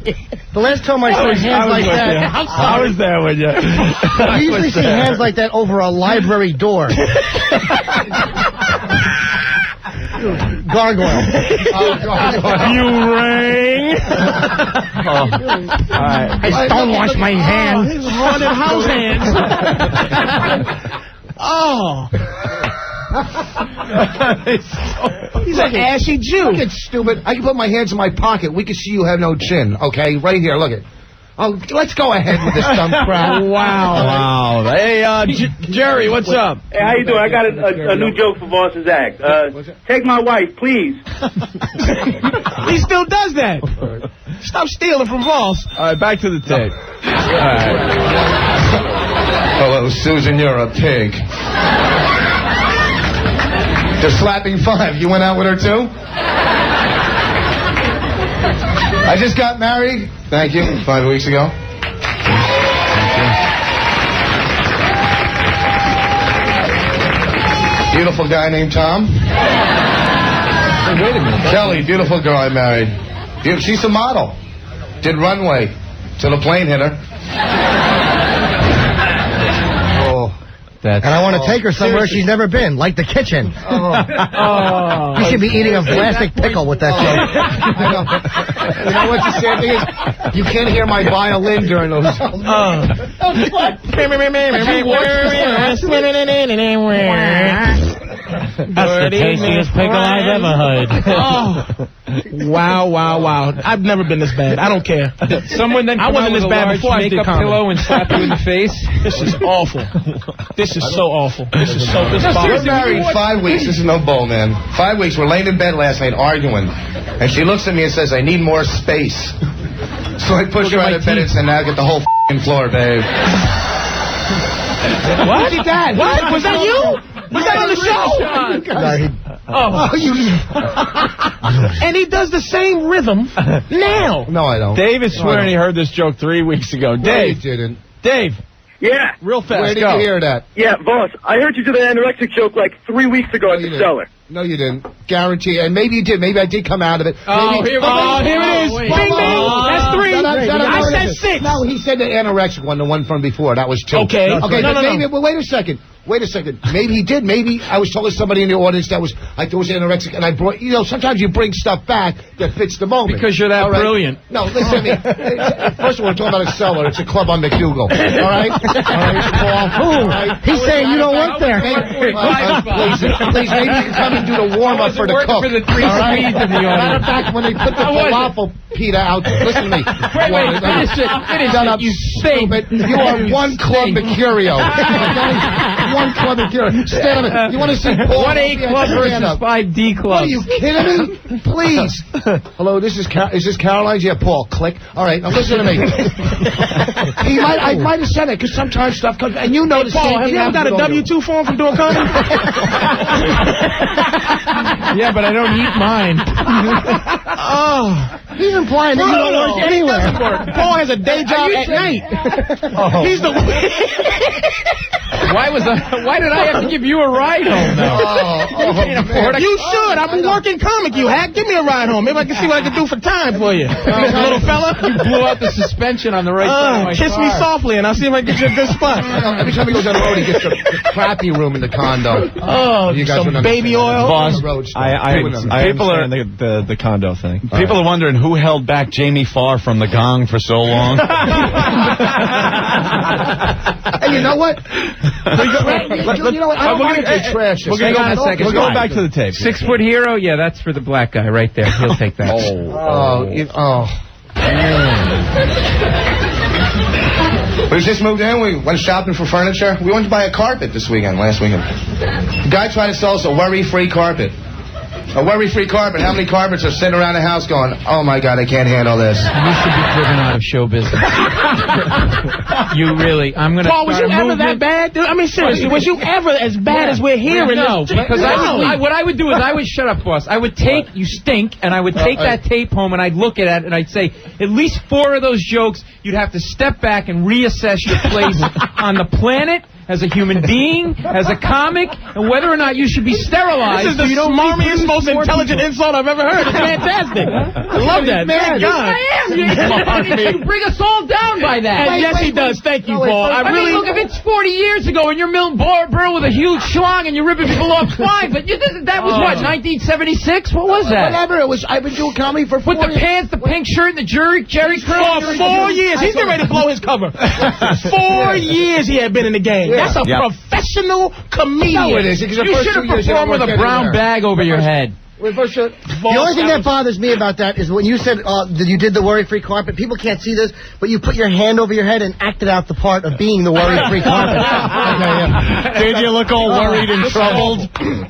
The last time I saw hands like that... I was there with you. I usually see hands like that over a library door. Gargoyle. You rang. All right. I stonewash my hand. Haunted house hands. Oh. He's an ashy Jew. Look at stupid. I can put my hands in my pocket. We can see you have no chin. Okay, right here. Look it. Oh, let's go ahead with this dumb crap. Wow. Hey, Jerry, what's up? Hey, how you doing? I got a new joke for Voss's act. Take my wife, please. He still does that. Stop stealing from Voss. All right, back to the tape. All right. Hello, Susan, you're a pig. The slapping 5. You went out with her, too? I just got married. Thank you. 5 weeks ago. Beautiful guy named Tom. Hey, wait a minute. Kelly, beautiful girl I married. She's a model. Did runway till the plane hit her. And I want to take her somewhere she's never been, like the kitchen. You should be eating a plastic pickle with that joke. You know what the sad thing is? You can't hear my violin during those. That's the tastiest pickle I've ever heard. Wow. I've never been this bad. I don't care. Someone then I wasn't this bad before I did makeup comedy. pillow and slap you in the face. This is awful. This is so awful. This is so We're married 5 weeks. This is no bull, man. 5 weeks. We're laying in bed last night arguing. And she looks at me and says, I need more space. So I push her out of bed and said, now get the whole f***ing floor, babe. What? What? Was that you? Was that on the show? And he does the same rhythm now. No, I don't. Dave is swearing he heard this joke 3 weeks ago. Dave. No, you didn't. Dave. Yeah. Real fast. Where did go. you hear that? Yeah, boss. I heard you do the anorexic joke like 3 weeks ago at the cellar. No, you didn't. Guarantee. And maybe you did. Maybe I did come out of it. Oh, maybe, here it is. Bing, bing. That's 3. I said 6. No, he said the anorexic one, the one from before. That was 2. Okay. Okay, No. well, wait a second. Maybe he did. Maybe I was talking to somebody in the audience that was like, there was anorexic, and I brought, sometimes you bring stuff back that fits the moment. Because you're that brilliant. No, listen to me. First of all, we're talking about a cellar. It's a club on McDougal. All right? Paul. He's saying you don't work there. Please, maybe you can come and do the warm-up for the cook. For the 3 Swedes in the audience. Matter of fact, when they put the falafel pita out, listen to me. Wait, finish it. Shut up, you stupid. You are one Club Mercurio. One Club Mercurio. Stand up. You want to see Paul? 1A club versus 5D club. Are you kidding me? Please. Hello, is this Caroline's? Yeah, Paul. Click. All right, now listen to me. I might have said it because sometimes stuff comes, and you know the Paul, same have thing. you ever got a W-2 form from doing comedy? Yeah, but I don't eat mine. He's implying that you don't work anywhere. Paul has a day job at night. He's the. Why did I have to give you a ride home, though? You should. I'm a working comic, you hack. Give me a ride home. Maybe I can see what I can do for time for you. Little fella. You blew out the suspension on the right side of my kiss car. me softly, and I'll see if I can get you a good spot. Every time he goes on the road, he gets the crappy room in the condo. Oh, You guys some wouldn't baby understand. oil. Boss, On the road stuff. I People are- understand the condo thing. People are wondering who held back Jamie Farr from the Gong for so long. Hey, you know what? You know what? I don't want to trash this. Hang on a second. We're going back to the tape. 6-foot hero? Yeah, that's for the black guy right there. He'll take that. We just moved in. We went shopping for furniture. We went to buy a carpet last weekend. The guy tried to sell us a worry-free carpet. A worry-free carpet. How many carpets are sitting around the house going, oh, my God, I can't handle this? You should be driven out of show business. You really, I'm going to Paul, was you ever that bad? Dude, I mean, seriously, was you ever as bad as we're hearing? No, because what I would do is I would shut up, boss. I would take, you stink, and I would take that tape home and I'd look at it and I'd say, at least 4 of those jokes, you'd have to step back and reassess your place on the planet, as a human being, as a comic, and whether or not you should be sterilized. This is the smarmiest, most intelligent insult I've ever heard. It's fantastic. I love that. Thank God. I am. You bring us all down by that. And yes, he does. Thank you, Paul. I mean, look, if it's 40 years ago and you're Milton Berle with a huge schlong and you're ripping people off, fine. But that was what, 1976? What was that? Whatever. It was. I've been doing comedy for 4 With the years. pants, the pink shirt, and the Jerry curl. For 4 years. He's getting ready to blow his cover. 4 years he had been in the game. That's a professional comedian. No, it is. Because You should have performed with a brown bag over your head. The only thing that bothers me about that is when you said that you did the worry-free carpet. People can't see this, but you put your hand over your head and acted out the part of being the worry-free carpet. Did you look all worried and troubled?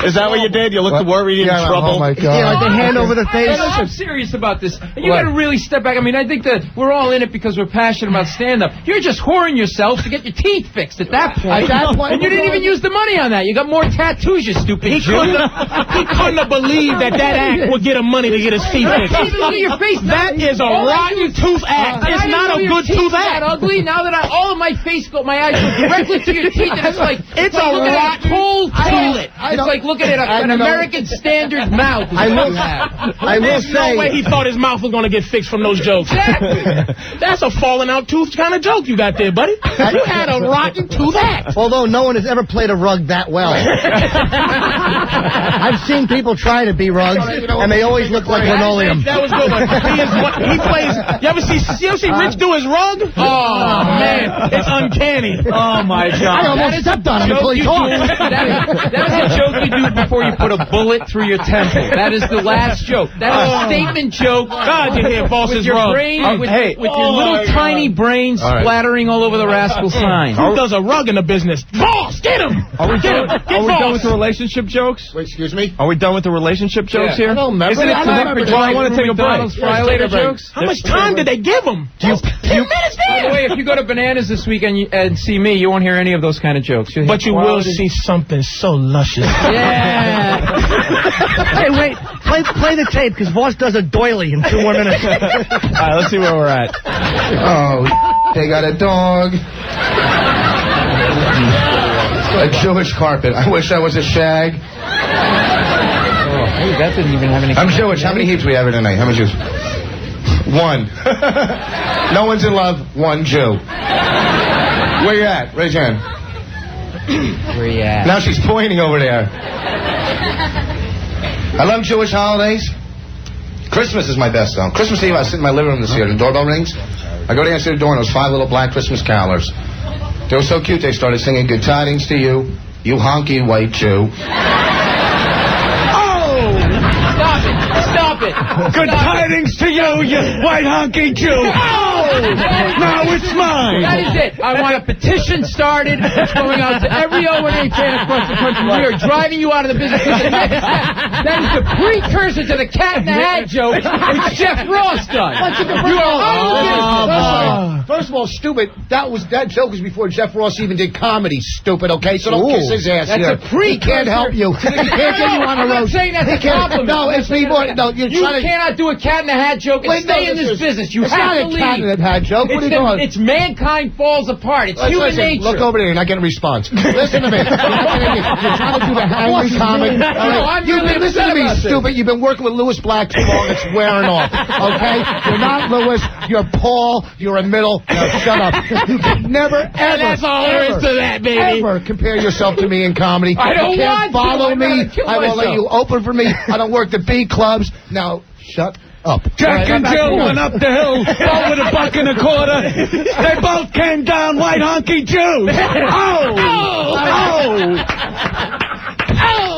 Is that what you did? You looked worried and troubled? Oh, my God. Yeah, like the hand over the face. I'm serious about this. You got to really step back. I mean, I think that we're all in it because we're passionate about stand-up. You're just whoring yourself to get your teeth fixed at that point. At that point, and you didn't even use the money on that. You got more tattoos, you stupid Jew. He couldn't have believed believe that act would get him money to get his teeth fixed. Look at your face. That is a rotten tooth act. It's not a good tooth act. Ugly. Now that all of my eyes go directly to your teeth, and it's like it's a rotten cold toilet. It's like looking at an American standard mouth. I will say, no way he thought his mouth was going to get fixed from those jokes. Exactly. That's a falling out tooth kind of joke you got there, buddy. You had a rotten tooth act. Although no one has ever played a rug that well. I've seen people try to be rugs, and they always look like linoleum. That was good one. He plays. You ever see Rich do his rug? Oh man, it's uncanny. Oh my God! I almost stepped on him until he talked. That is a joke you do before you put a bullet through your temple. That is the last joke. That is a statement joke. God, you hear Boss's with your rug. brain, with your little tiny brain splattering all over the rascal sign. Who does a rug in the business? Boss, get him! Are we done with the relationship jokes? Wait, excuse me? Are we done with the relationship jokes here? I don't remember. Isn't it time for I want to take a break. Violator jokes? How much time did they give him? 10 minutes By the there. way, if you go to Bananas this weekend and see me, you won't hear any of those kind of jokes. But you will see something so luscious. Yeah. Hey, wait. Play the tape, because Voss does a doily in 2 more minutes. All right, let's see where we're at. Oh, they got a dog. A Jewish carpet. I wish I was a shag. Hey, that didn't even have any... I'm Jewish. How many heaps we have tonight? How many Jews? 1. No one's in love. 1 Jew. Where you at? Raise your hand. Where you at? Now she's pointing over there. I love Jewish holidays. Christmas is my best, though. Christmas Eve, I sit in my living room this year, and the doorbell rings. I go to answer the door, and those 5 little black Christmas carolers. They were so cute, they started singing Good Tidings to You, You Honky White Jew. Stop it. Good tidings to you, you white honky Jew. Oh! Now it's mine. That is it. I want a petition started. It's going out to every O&A fan across the country. We are driving you out of the business. That is the precursor to the Cat in the Hat joke, which Jeff Ross does. You are First of all, stupid. That joke was before Jeff Ross even did comedy. Stupid. Okay, so don't kiss his ass. That's here. a precursor. He can't help you. He can't get you on a roast. I'm not saying that's a compliment. No, it's me more. No, you're You trying to. cannot do a Cat in the Hat joke and stay in this business. You it's have not to a leave. Cat in the Hat joke. What are you doing? It's mankind falls apart. It's human nature. Look over there. You're not getting a response. Listen to me. You're trying to do the angry comic. Listen to me, stupid. You've been working with Louis Black too long. It's wearing off. Okay? You're not Louis. You're Paul. You're a middle. Now shut up. You can never, ever. And that's all there is to that, baby. Ever compare yourself to me in comedy. I don't you can't want follow to. me. I won't let you open for me. I don't work the B clubs. Now shut up. Jack and Jill went up the hill, both with $1.25. They both came down white honky Jews. Oh!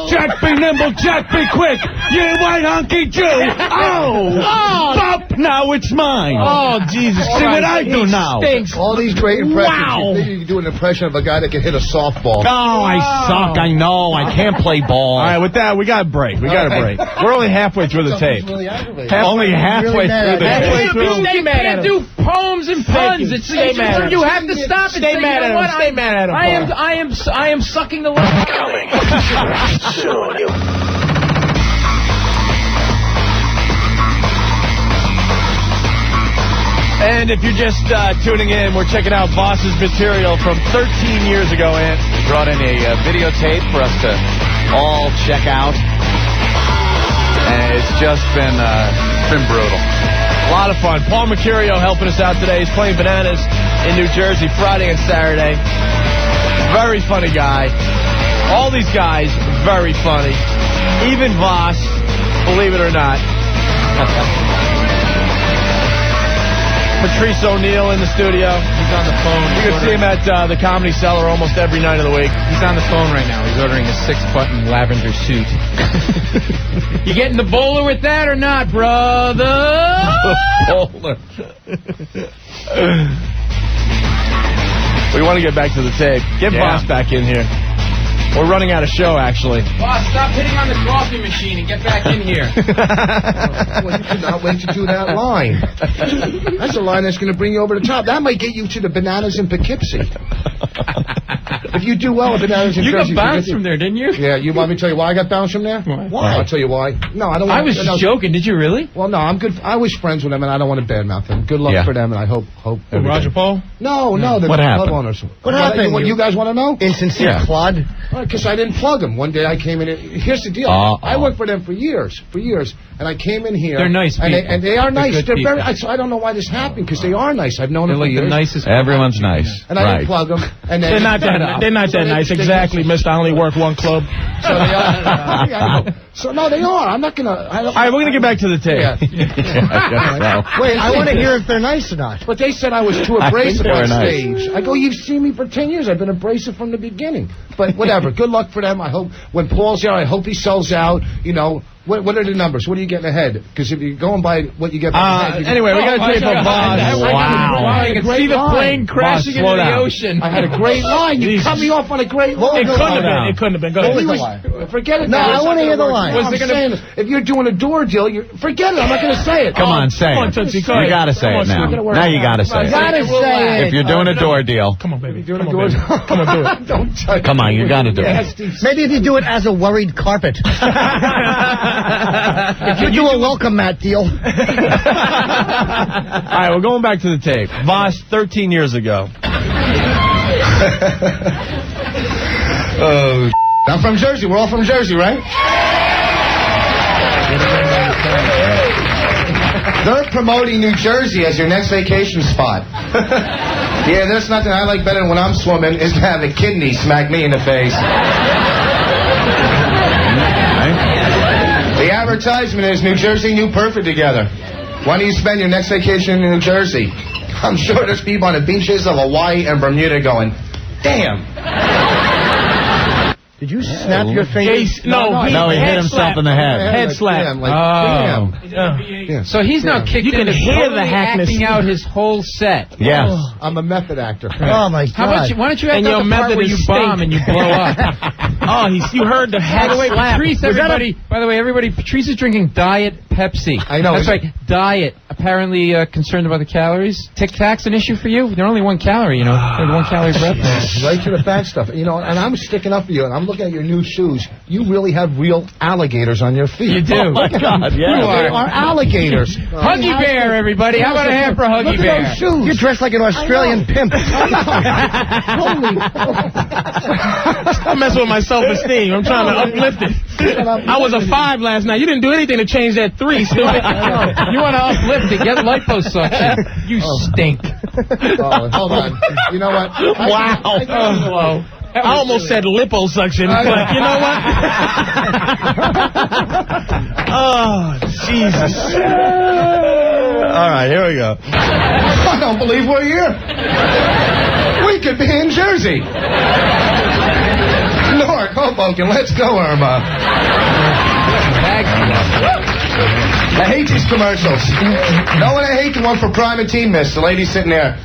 Jack be nimble, Jack be quick. You white honky Jew. Bop, now it's mine. Oh, Jesus. See what I do now. Stinks. All these great impressions. Wow. You think you can do an impression of a guy that can hit a softball. Oh, I suck. I know. I can't play ball. All right, with that, we got a break. We're only halfway through the tape. Really aggravating. Only halfway through the tape. You can't do poems and puns. You have to stop it. Stay mad at him. Stay mad at him. I am sucking the life. Coming soon. And if you're just tuning in, we're checking out Voss's material from 13 years ago, and He brought in a videotape for us to all check out. And it's just been brutal. a lot of fun. Paul Mercurio helping us out today. He's playing Bananas in New Jersey Friday and Saturday. Very funny guy. All these guys, very funny. Even Voss, believe it or not. Patrice O'Neill in the studio. He's on the phone. You can see him at the Comedy Cellar almost every night of the week. He's on the phone right now. He's ordering a 6-button lavender suit. You getting the bowler with that or not, brother? Bowler. We want to get back to the tape. Get Voss back in here. We're running out of show, actually. Boss, stop hitting on the coffee machine and get back in here. Well, you cannot wait to do that line. That's a line that's going to bring you over the top. That might get you to the Bananas in Poughkeepsie. If you do well at Bananas in You Jersey, got bounced from there, didn't you? Yeah, you want me to tell you why I got bounced from there? Why? I'll tell you why. No, I don't. I was just joking. Did you really? Well, no, I'm good. I was friends with them, and I don't want to badmouth them. Good luck for them, and I hope. Roger Paul? No, the What happened? club owners. What happened? What you guys want to know? Insincere clod. Because I didn't plug them. One day I came in. Here's the deal. I worked for them for years, and I came in here. They're nice people. And they are nice. They're good They're very. people. I don't know why this happened because they are nice. I've known them for They're like years. the nicest. Everyone's nice. And I didn't plug them. And They're not that nice. Exactly, mister. I only work one club. So they are. Yeah, I know. So no, they are. I'm not gonna. All right, we're gonna get back to the tape. Wait, I want to hear if they're nice or not. But they said I was too abrasive they were on nice. stage. I go, you've seen me for 10 years. I've been abrasive from the beginning. But whatever. Good luck for them. I hope when Paul's there, I hope he sells out. You know, what are the numbers? What are you getting ahead? Because if you're going by what you get ahead. Anyway, we got to tape of Boss. Wow. I can see the plane crashing into the ocean. I had a great line. You cut me off on a great line. It couldn't have been. Go ahead. Forget it. No, I want to hear the line. I'm saying, if you're doing a door deal, forget it. I'm not going to say it. Come on, say Come on, it. Tootsie, go You ahead. gotta say Come it on, now. Snoop. Now you gotta say You it. gotta say it. If you're doing a door deal, Come on, baby. Doing a Come door on, deal. baby. Come on, do it. Don't touch come on, you gotta do it. Maybe if you do it as a worried carpet. If you do a welcome mat deal. All right, we're going back to the tape. Voss, 13 years ago. Oh, I'm from Jersey. We're all from Jersey, right? They're promoting New Jersey as your next vacation spot. Yeah, there's nothing I like better than when I'm swimming is to have a kidney smack me in the face. The advertisement is New Jersey, New Perfect together. Why don't you spend your next vacation in New Jersey? I'm sure there's people on the beaches of Hawaii and Bermuda going, damn. Did you snap your fingers? No, he hit himself in the head. Head slap. Damn. Yeah. So he's now kicked You can into hear the totally hackness. acting out his whole set. Yes. I'm a method actor. Oh, my God. How about why don't you act And out your the part method where is you stink. bomb and you blow up? You heard the By head the way, slap. Patrice, everybody, Patrice is drinking Diet Pepsi. I know. That's right, Diet. Apparently concerned about the calories. Tic Tac's an issue for you? They're only 1 calorie, you know. They're 1 calorie per episode. Right to the fat stuff. You know, and I'm sticking up for you, and I'm looking at your new shoes. You really have real alligators on your feet. You do. Oh, my God, You yeah. are alligators. Huggy Bear, everybody. How about a hand for Huggy Look Bear? at those shoes. You're dressed like an Australian pimp. I'm messing with my self-esteem. I'm trying to uplift it. I was a 5 last night. You didn't do anything to change that 3, stupid. You want to uplift it. Get liposuction. You stink. Oh, hold on. You know what? Wow. I almost said liposuction, but you know what? Oh, Jesus. All right, here we go. I don't believe we're here. We could be in Jersey. Newark, Hoboken, let's go, Irma. I hate these commercials. No one I hate the one for Primatine Mist. The lady sitting there.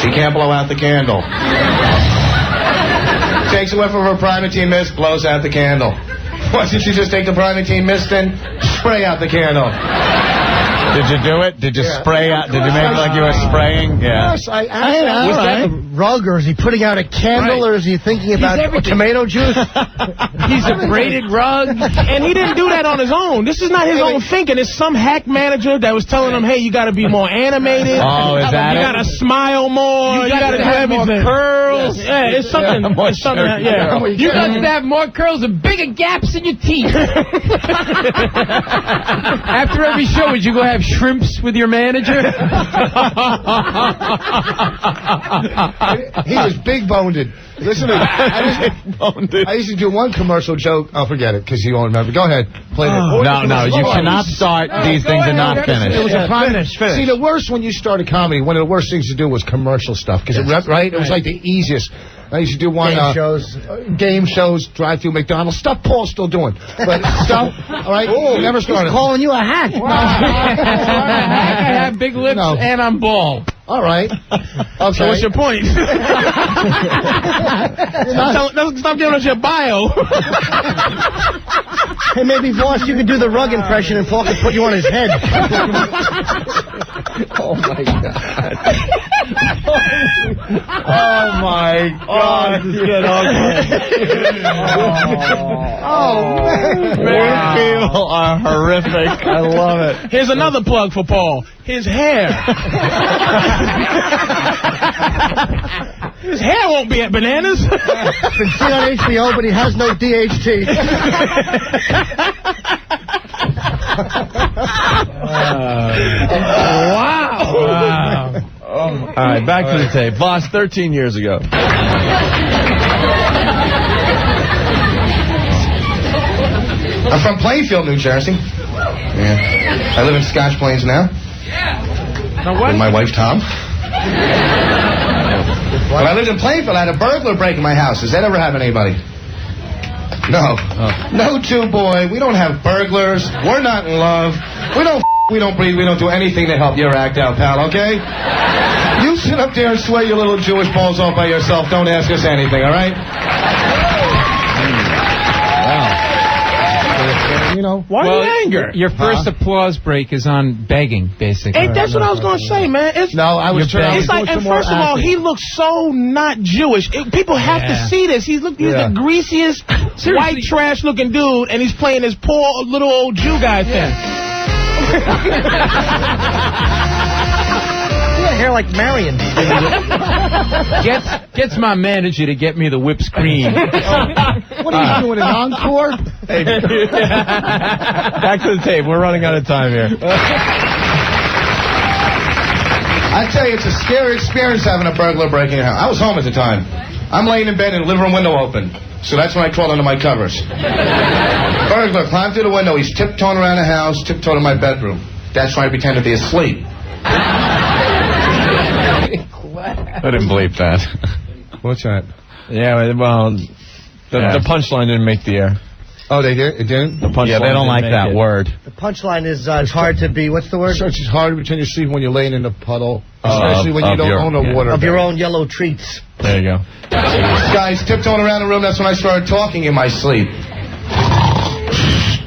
She can't blow out the candle. Takes a whiff of her Primatine Mist, blows out the candle. Why didn't you just take the Primatine Mist and spray out the candle? Did you do it? Did you spray out? Did you make like you were spraying? Yeah. Yes, I Was that a rug, or is he putting out a candle, or is he thinking about tomato juice? He's a braided rug. And he didn't do that on his own. This is not his own thinking. It's some hack manager that was telling him, hey, you got to be more animated. Oh, is that You it? got to smile more. You got to do have more everything. curls. Yeah, it's something. It's something. Yeah. You got to have more curls and bigger gaps in your teeth. After every show, would you go have shrimps with your manager? He was big-boned. Listen to me. I used to do one commercial joke. I'll forget it because you won't remember. Go ahead. Play it. No, you cannot start these things and not finish. It was a finish. See, the worst when you start a comedy, one of the worst things to do was commercial stuff because it was like the easiest. I used to do one game shows, drive-through McDonald's stuff. Paul's still doing, but stuff. All right, never started. He's calling you a hack. I have big lips and I'm bald. All right. Okay. So what's your point? Stop giving us your bio. Hey, maybe, Voss, you could do the rug impression and Paul could put you on his head. Oh, my God. Oh, my God. This is getting ugly. Man. Wow. People are horrific. I love it. Here's another plug for Paul. His hair. His hair won't be at Bananas. It's been seen on HBO, but he has no DHT. Wow. All right, back to the tape. Voss, 13 years ago. I'm from Plainfield, New Jersey. Yeah. I live in Scotch Plains now. With my wife, Tom. When I lived in Plainfield, I had a burglar break in my house. Has that ever happened to anybody? No. No, boy. We don't have burglars. We're not in love. We don't breathe. We don't do anything to help your act out, pal, okay? You sit up there and sweat your little Jewish balls off by yourself. Don't ask us anything, all right? You know, why the anger? Your first applause break is on begging, basically. Hey, that's what I was going to say, man. It's, no, I was trying. It's like, and first of all, he looks so not Jewish. People have to see this. He's the greasiest, white trash-looking dude, and he's playing this poor little old Jew guy thing. Hair like Marion. Gets my manager to get me the whipped cream. What are you doing, an encore? Hey. Back to the tape. We're running out of time here. I tell you, it's a scary experience having a burglar breaking your house. I was home at the time. I'm laying in bed and the living room window open. So that's when I crawled under my covers. Burglar climbed through the window. He's tiptoeing around the house, tiptoeing to my bedroom. That's why I pretend to be asleep. I didn't believe that. What's that? Yeah, well, the punchline didn't make the air. Oh, they did? It didn't? The punchline. Yeah, they don't like that word. The punchline is it's hard to be. What's the word? So it's hard to pretend you're sleeping when you're laying in a puddle, especially when you don't own a water of bed. your own yellow treats. There you go. Guys, tiptoeing around the room. That's when I started talking in my sleep.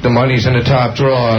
The money's in the top drawer.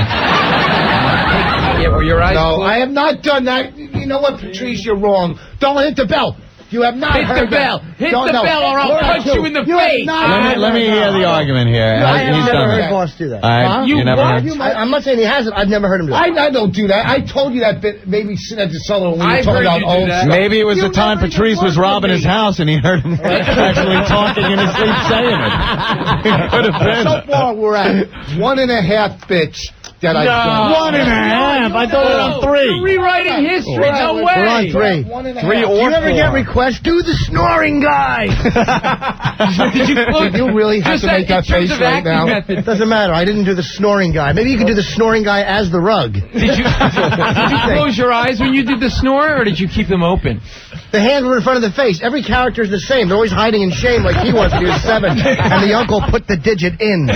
Yeah, were your eyes No, closed? I have not done that. You know what, Patrice? You're wrong. Don't hit the bell. You have not Hit heard the bell. that. Hit the bell or I'll punch you in the face. Let me hear the argument here. I have He's never done heard that. Boss do that. All right, you never heard. I'm not saying he hasn't. I've never heard him do that. I don't do that. I told you that bit maybe sitting at the cellar when we were talking about old stuff. Maybe it was the time Patrice was robbing his house and he heard him actually talking in his sleep saying it. Could have been. So far, we're at 1.5 bits that I've done. 1.5. I thought we were on 3. You're rewriting history. No way. We're on 3. 3 Do you ever get requests? Do the snoring guy. You really have to make that face right now. It doesn't matter. I didn't do the snoring guy. Maybe you could do the snoring guy as the rug. Did you close your eyes when you did the snore, or did you keep them open? The hands were in front of the face. Every character is the same. They're always hiding in shame like he was when he was 7. And the uncle put the digit in.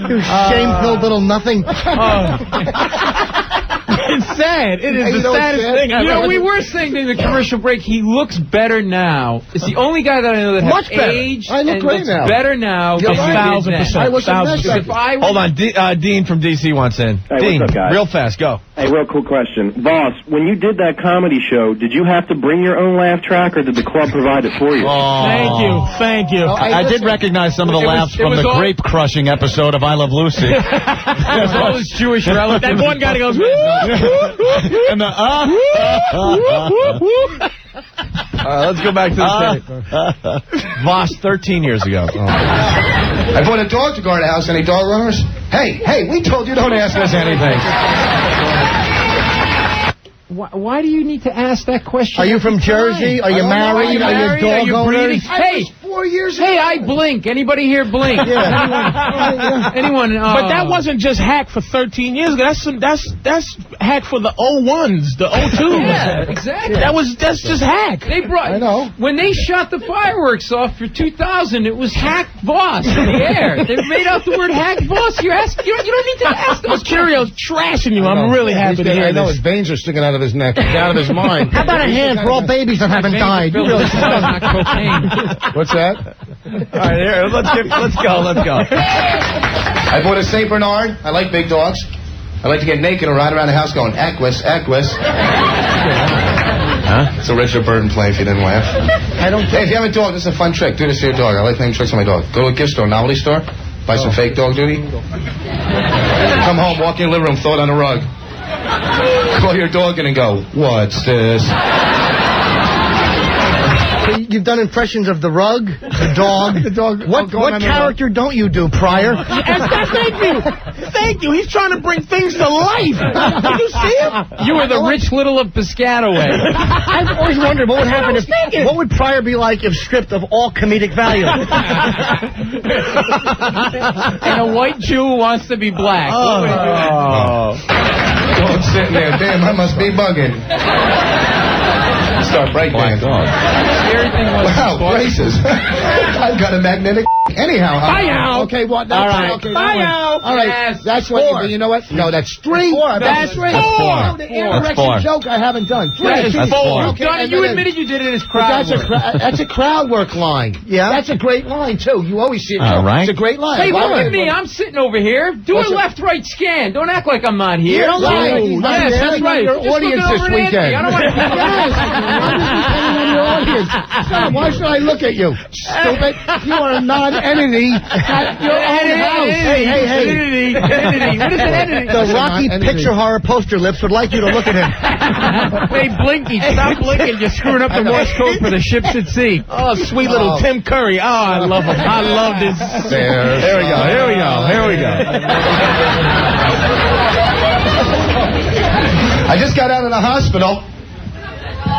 You shame-filled little nothing. It's sad. It is the saddest thing I've ever. We were saying during the commercial break, he looks better now. It's the only guy that I know that Much has better. aged I look and great looks now. better now. You're than right. he did then. 1,000%. I was a mess back If I Hold on, Dean from D.C. wants in. Hey, Dean, what's up, guys? real fast, go. Hey, real cool question. Voss, when you did that comedy show, did you have to bring your own laugh track, or did the club provide it for you? Thank you. Thank you. I did recognize some of the laughs from the grape crushing episode of I Love Lucy. all those Jewish relatives. That one guy that goes, And the Let's go back to the tape. Voss, 13 years ago. I brought a dog to guard the house. Any dog runners? Hey, we told you don't ask us anything. Why do you need to ask that question? Are you from Jersey? Are you married? Are you dog owners? Hey, 4 years hey, I blink. Anybody here blink? Anyone? But that wasn't just hack for 13 years ago. That's hack for the 01s, the 02s. Yeah, exactly. That's just hack. They brought. I know. When they shot the fireworks off for 2000, it was Hack Voss in the air. They made out the word Hack Voss. You don't need to ask those. Mercurio's trashing you. I'm really happy to hear I know this. his veins are sticking out of his neck, out of his mind. How about a hand for all babies that haven't died? You really not cocaine. What's that? All right, here, let's go. I bought a St. Bernard. I like big dogs. I like to get naked and ride around the house going, Equus, Equus. Huh? It's a Richard Burton play if you didn't laugh. I don't. Hey, if you have a dog, this is a fun trick. Do this to your dog. I like playing tricks on my dog. Go to a gift store, novelty store, buy some fake dog duty. Come home, walk in your living room, throw it on the rug. Call your dog in and go, what's this? You've done impressions of the rug, the dog. The dog. What character don't you do, Pryor? Thank you. He's trying to bring things to life. Did you see him? You were the Rich Little of Piscataway. I've always wondered what would happen what would Pryor be like if stripped of all comedic value? And a white Jew who wants to be black. Oh, I'm sitting there. Damn, I must be bugging. Start breakdancing. Scary thing was wow, braces. I've got a magnetic. Anyhow. Bye-ow. Okay, what? All right. Okay, Bye-ow. all right. Yes. That's what you know what? No, that's 3. That's four. four. The anorexic joke I haven't done. That's 4. Okay, You admitted you did it as crowd work. That's a crowd work line. Yeah. That's a great line, too. You always see it. All right. It's a great line. Hey, Why look would at me. I'm sitting over here. Do a left-right scan. Don't act like I'm not here. Don't lie like he's not Yes, there. that's right. Your Just audience looking this over at weekend. Anthony. I don't want Your audience. Son, why should I look at you? Stupid. You are a non-entity at your own house. Hey. Entity. What is an entity? The Rocky Picture Horror poster lips would like you to look at him. Hey, Blinky, stop blinking. You're screwing up the Morse code for the ships at sea. Oh, sweet little Tim Curry. Oh, I love him. I love this. Here we go. I just got out of the hospital.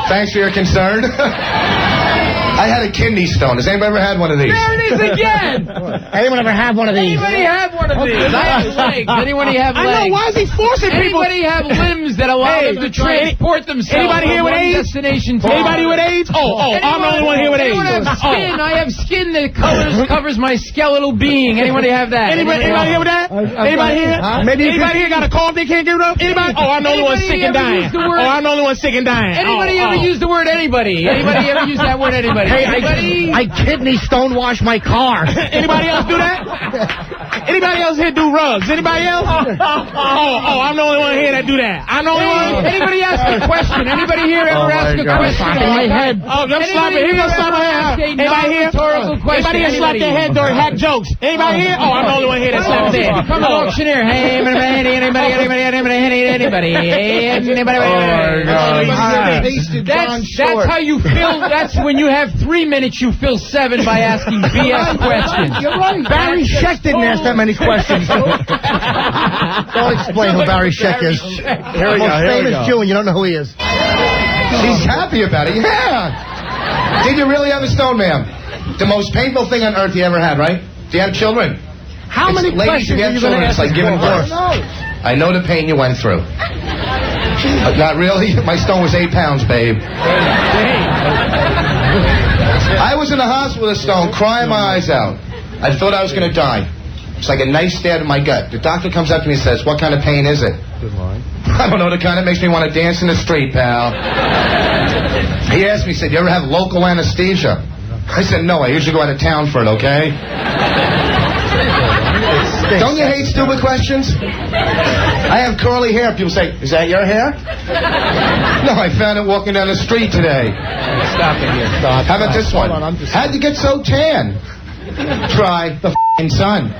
Thanks for your concern. I had a kidney stone. Has anybody ever had one of these? There it is again. Anyone ever have one of these? Anybody have one of these? I have legs. Anybody have legs? I know. Why is he forcing people? Anybody have limbs that allow them to transport themselves Anybody here from with one AIDS? destination to Anybody with AIDS? I'm the only one here with AIDS. Anyone have skin? I have skin that covers my skeletal being. Anybody have that? Anybody here with that? Anybody here? Anybody here got a cough they can't get rid of? Anybody? Oh, I'm the only one sick and dying. I'm the only one sick and dying. Anybody ever use the word anybody? Anybody ever use that word anybody? Hey, I kidney stonewash my car. Anybody else do that? Anybody else here do rugs? Anybody else? I'm the only one here that do that. I'm the only one. Anybody ask a question? Anybody here ever ask a question? Slapping my head. Oh, I'm slapping. He's gonna slap my head. Anybody here? Anybody here slap their head during hack jokes? Anybody here? Oh, I'm the only one here that slaps their head. Become an auctioneer. Hey, That's how you fill. That's when you have 3 minutes. You fill 7 by asking BS questions. You're right. Barry Sheck didn't ask that many questions. Don't explain who Barry Sheck is. Here we go. Famous Jew, and you don't know who he is. She's happy about it. Yeah. Did you really have a stone, ma'am? The most painful thing on earth you ever had, right? Do you have children? How many ladies, questions if you are have you going children, to it's ask? like giving birth. I know the pain you went through. Not really. My stone was 8 pounds, babe. I was in the hospital with a stone, crying my eyes out. I thought I was going to die. It's like a knife stabbed in my gut. The doctor comes up to me and says, "What kind of pain is it?" Good line. I don't know, the kind that makes me want to dance in the street, pal. He asked me, he said, "You ever have local anesthesia?" I said, "No, I usually go out of town for it, okay?" Don't you hate stupid questions? I have curly hair. People say, "Is that your hair?" No, I found it walking down the street today. Stop it here. How about this one? How'd you get so tan? Try the f***ing sun.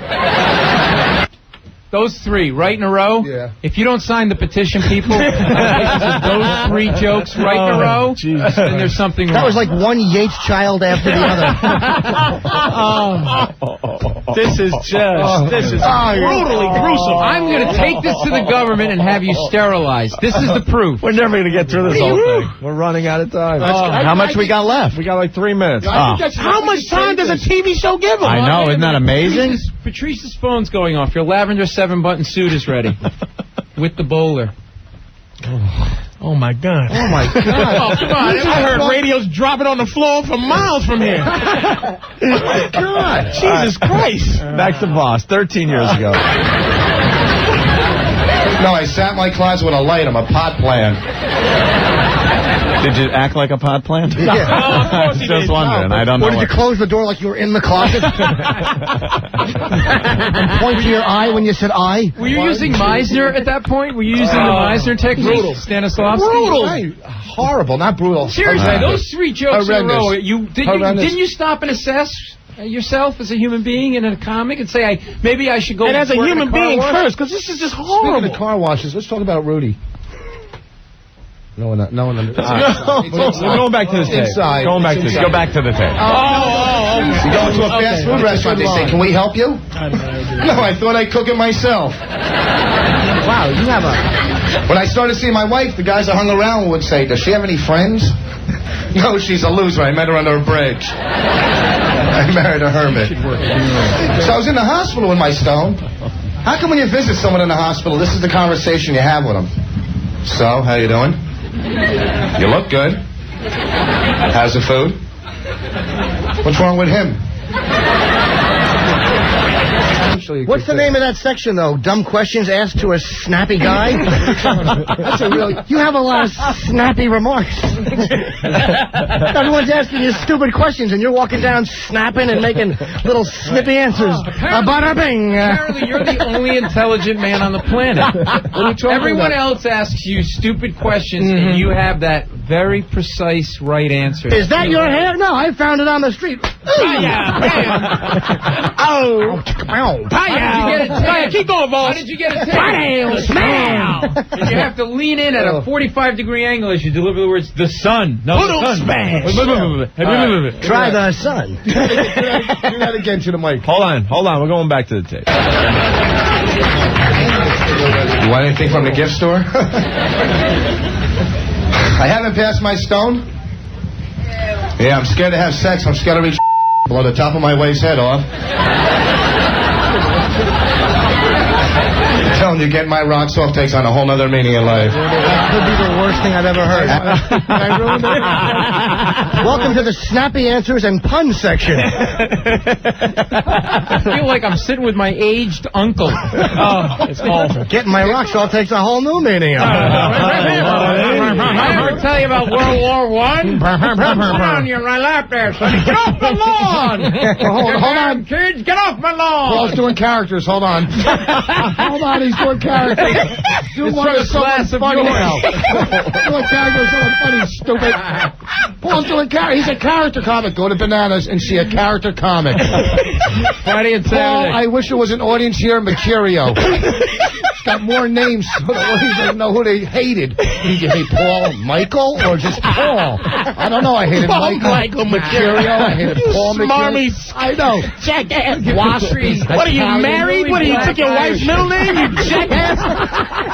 Those 3 right in a row. Yeah. If you don't sign the petition, people, on the basis of those 3 jokes right in a row, then there's something wrong. That was like one Yates child after the other. This is brutally gruesome. I'm going to take this to the government and have you sterilized. This is the proof. We're never going to get through this whole thing. We're running out of time. How much we got left? We got like 3 minutes. How much time does a TV show give them? I know, isn't that amazing? Patrice's phone's going off. Your lavender 7-button suit is ready. With the bowler. Oh, my God. Oh, my God. Oh, come on. I heard radios dropping on the floor for miles from here. Oh, my God. Jesus Christ. Back to Voss, 13 years ago. No, I sat in my closet with a light. I'm a pot plant. Did you act like a pot plant? Yeah. Oh, of course he Just did. wondering. I don't know. Or did you close the door like you were in the closet? And point to your eye when you said I? Were you using Meisner at that point? Were you using the Meisner technique? Brutal. Stanislavski? Brutal. Right. Horrible, not brutal. Seriously, those 3 jokes in a row. Horrendous. Didn't you stop and assess yourself as a human being and a comic and say, maybe I should go And as a work in human car being wash? first, because this is just horrible. Speaking of car washes, let's talk about Rudy. No one. We're going back to the tape. Inside. Going back to this. Go back to the tape. You go to a fast food restaurant, they say, can we help you? No, I thought I'd cook it myself. Wow, you have a... When I started seeing my wife, the guys I hung around would say, does she have any friends? No, she's a loser. I met her under a bridge. I married a hermit. So I was in the hospital with my stone. How come when you visit someone in the hospital, this is the conversation you have with them? So, how you doing? You look good. How's the food? What's wrong with him? What's the name of that section, though? Dumb questions asked to a snappy guy? That's a really... You have a lot of snappy remarks. Everyone's asking you stupid questions, and you're walking down snapping and making little snippy answers. Bada bing. Apparently, you're the only intelligent man on the planet. Everyone else asks you stupid questions, and you have that very precise right answer. Is that your hair? No, I found it on the street. Oh. How did you get it? Keep going, boss. How did you get it? Smell. And you have to lean in at a 45-degree angle as you deliver the words, the sun. No, the sun. Try the sun. Do that again to the mic. Hold on. We're going back to the tape. You want anything from the gift store? I haven't passed my stone. Yeah, I'm scared to have sex. I'm scared to reach blow the top of my wife's head off. I'm telling you, getting my rocks off takes on a whole nother meaning in life. That could be the worst thing I've ever heard. I ruined it. Welcome to the snappy answers and pun section. I feel like I'm sitting with my aged uncle. Oh, it's awful. Getting my rocks off takes a whole new meaning. I ever tell you about World War I? Hold on, you're right lap there, sonny. Get off the lawn! Hold on. Kids, get off my lawn! Paul's doing characters. Hold on. Hold on, he's doing characters. Do one of someone funny now. Doing characters, someone funny, stupid. Paul's doing characters. He's a character comic. Go to Bananas and see a character comic. Friday and Saturday. Paul, I wish there was an audience here in Mercurio. It's got more names so the audience doesn't know who they hated. Did you hate Paul Michael or just Paul? I don't know. I hated Michael Mercurio. I hated Paul Mercurio. I know. Jackass. Washeries. What are you, married? What are you, took your wife's middle name? You jackass.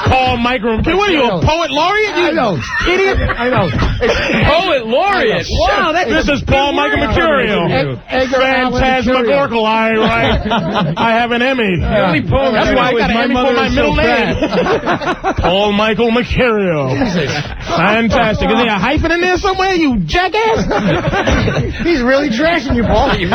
Paul Michael. What are you, a poet laureate? You I know. idiot. I know. Poet laureate. Wow, this is Paul Michael Mercurio. Phantasmagorical. I have an Emmy. The only poem That's why I got an Emmy for my middle name. Paul Michael Mercurio. Fantastic. Is there a hyphen in there somewhere, you jackass? He's really trashing you, Paul. You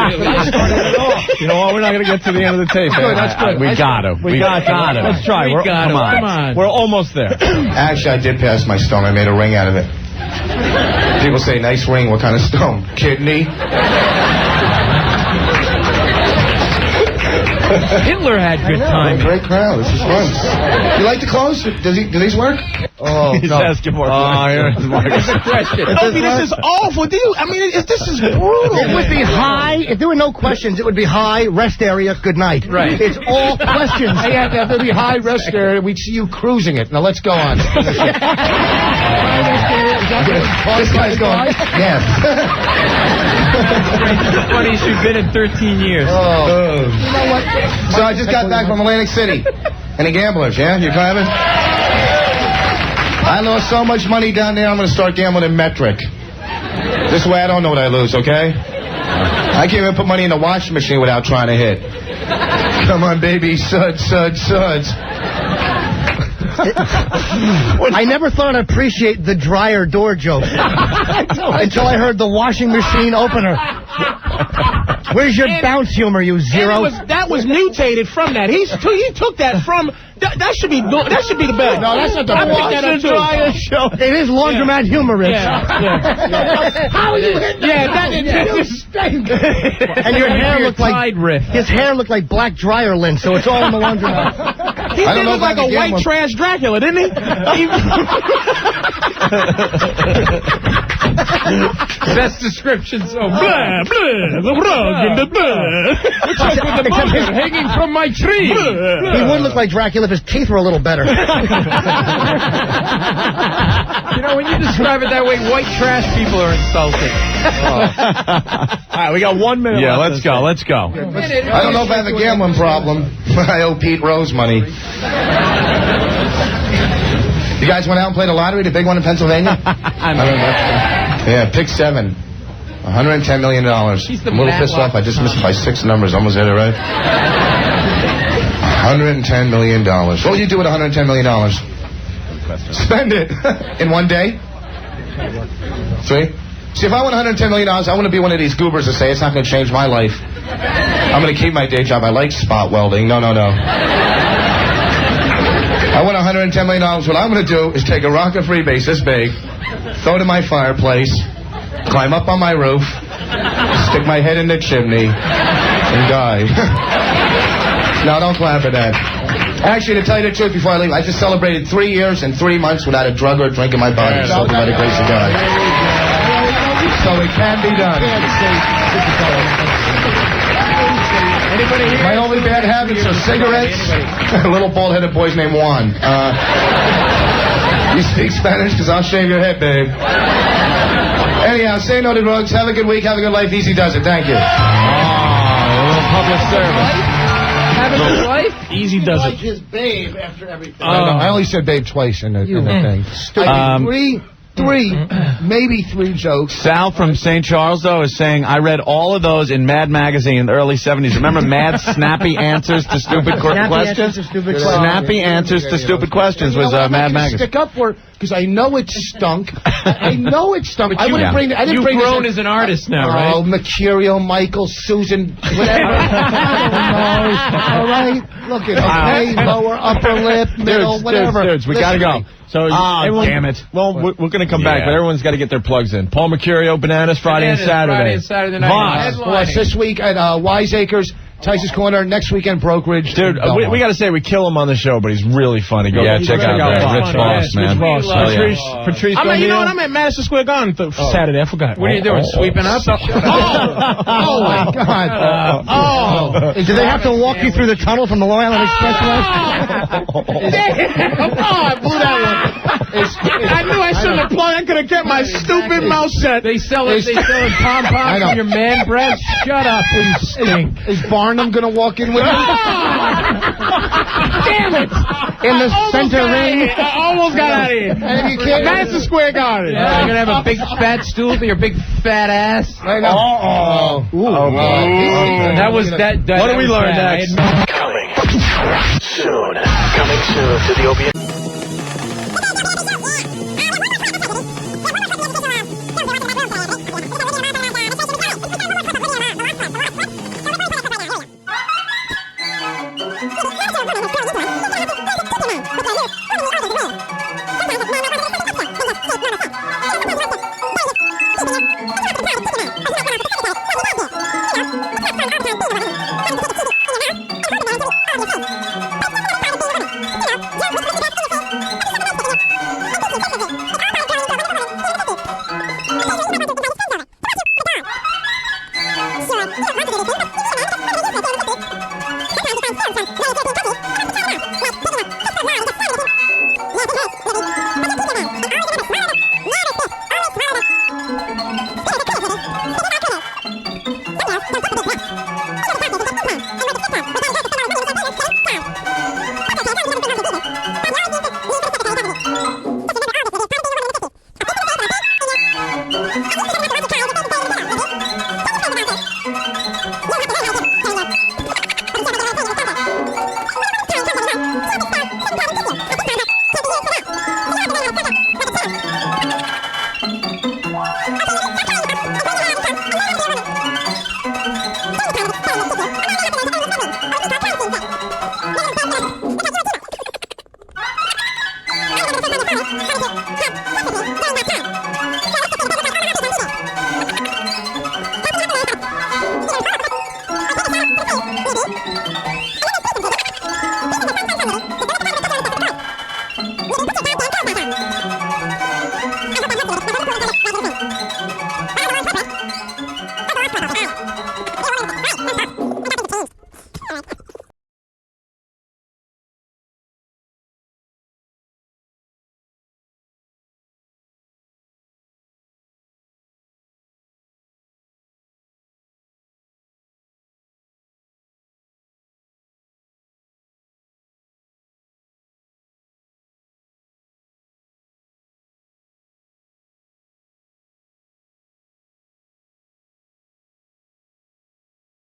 know what? We're not going to get to the end of the tape. Good, that's good. We got to. We got to. Let's try. Come on. We're almost there. Actually, I did pass my stone. I made a ring out of it. People say, nice ring. What kind of stone? Kidney? Hitler had good time. Great crowd. This is fun. You like the clothes? Do these work? Oh, He's no. asking for it. That's a question. Opie, this is awful. This is brutal. It would be high. If there were no questions, it would be high, rest area, good night. Right. It's all questions. Hey, there'll be high rest area. We'd see you cruising it. Now let's go on. This guy's going, yes. The funniest you've been in 13 years. Oh. You know what? So I just got back from Atlantic City. Any gamblers, yeah? You climbing? I lost so much money down there, I'm going to start gambling in metric. This way I don't know what I lose, okay? I can't even put money in the washing machine without trying to hit. Come on, baby. Suds. I never thought I'd appreciate the dryer door joke until I heard the washing machine opener. Where's your bounce humor, you zero? That was mutated from that. He took that from. That should be the best. No, that's not the best. It is laundromat humor, Rich. How are you hitting that? You stink. And your hair looked like his hair looked like black dryer lint, so it's all in the laundromat. He did look like a white trash Dracula, didn't he? Best description so far. Blah, blah, the rug and the blah. Hanging from my tree. He would look like Dracula if his teeth were a little better. You know, when you describe it that way, white trash people are insulted. All right, we got 1 minute Yeah, left. let's go. I don't know if I have a gambling problem, but I owe Pete Rose money. You guys went out and played a lottery, the big one in Pennsylvania? Yeah, pick 7. $110 million. I'm a little pissed off. I just missed by 6 numbers. Almost hit it right. $110 million. What would you do with $110 million? Spend it in one day? 3? See, if I won $110 million, I want to be one of these goobers that say it's not going to change my life. I'm going to keep my day job. I like spot welding. No. I won $110 million. What I'm going to do is take a rocket freebase this big, throw it in my fireplace, climb up on my roof, stick my head in the chimney, and die. No, don't clap at that. Actually, to tell you the truth, before I leave, I just celebrated 3 years and 3 months without a drug or drink in my body. So by the grace of God. So it can be done. My only bad habits are cigarettes. A little bald-headed boy's named Juan. You speak Spanish? Because I'll shave your head, babe. Anyhow, say no to drugs. Have a good week. Have a good life. Easy does it. Thank you. A little public service. Have a good life? Easy does it. His babe after everything. I only said babe twice in the thing. Three, maybe 3 jokes. Sal from St. Charles, though, is saying, I read all of those in Mad Magazine in the early 70s. Remember Mad Snappy Answers to Stupid Questions? Snappy Answers to Stupid Questions was Mad Magazine. Stick up for because I know it stunk. I know it stunk. I wouldn't bring. I didn't bring. You've grown as an artist now, right? Oh, Mercurial, Michael, Susan, whatever. All right. Look at okay, lower, upper lip, middle, whatever. Dudes, we gotta go. So, damn it. Well, we're going to come back, but everyone's got to get their plugs in. Paul Mercurio, Bananas, Friday and Saturday. Friday and Saturday night. Voss this week at Wiseacres, Tice's Corner, next weekend, Brokerage. Dude, we got to say we kill him on the show, but he's really funny. Go check out Rich Voss, man. Patrice, you know what? I'm at Madison Square Garden Saturday. I forgot. What are you doing? Sweeping up? Oh, my God. Do they have to walk you through the tunnel from the Long Island Expressway? I blew that one. I knew I shouldn't have plugged. I could have kept my stupid mouth shut. They sell it. They sell it pom-poms from your man breath. Shut up, you stink. Is Barnum going to walk in with you? Damn it! In the center ring. I almost got out of here. And if you can't, Madison Square Garden. You're going to have a big fat stool for your big fat ass. I know. That was that. What do we learn next? Coming soon to the OBS. Bye.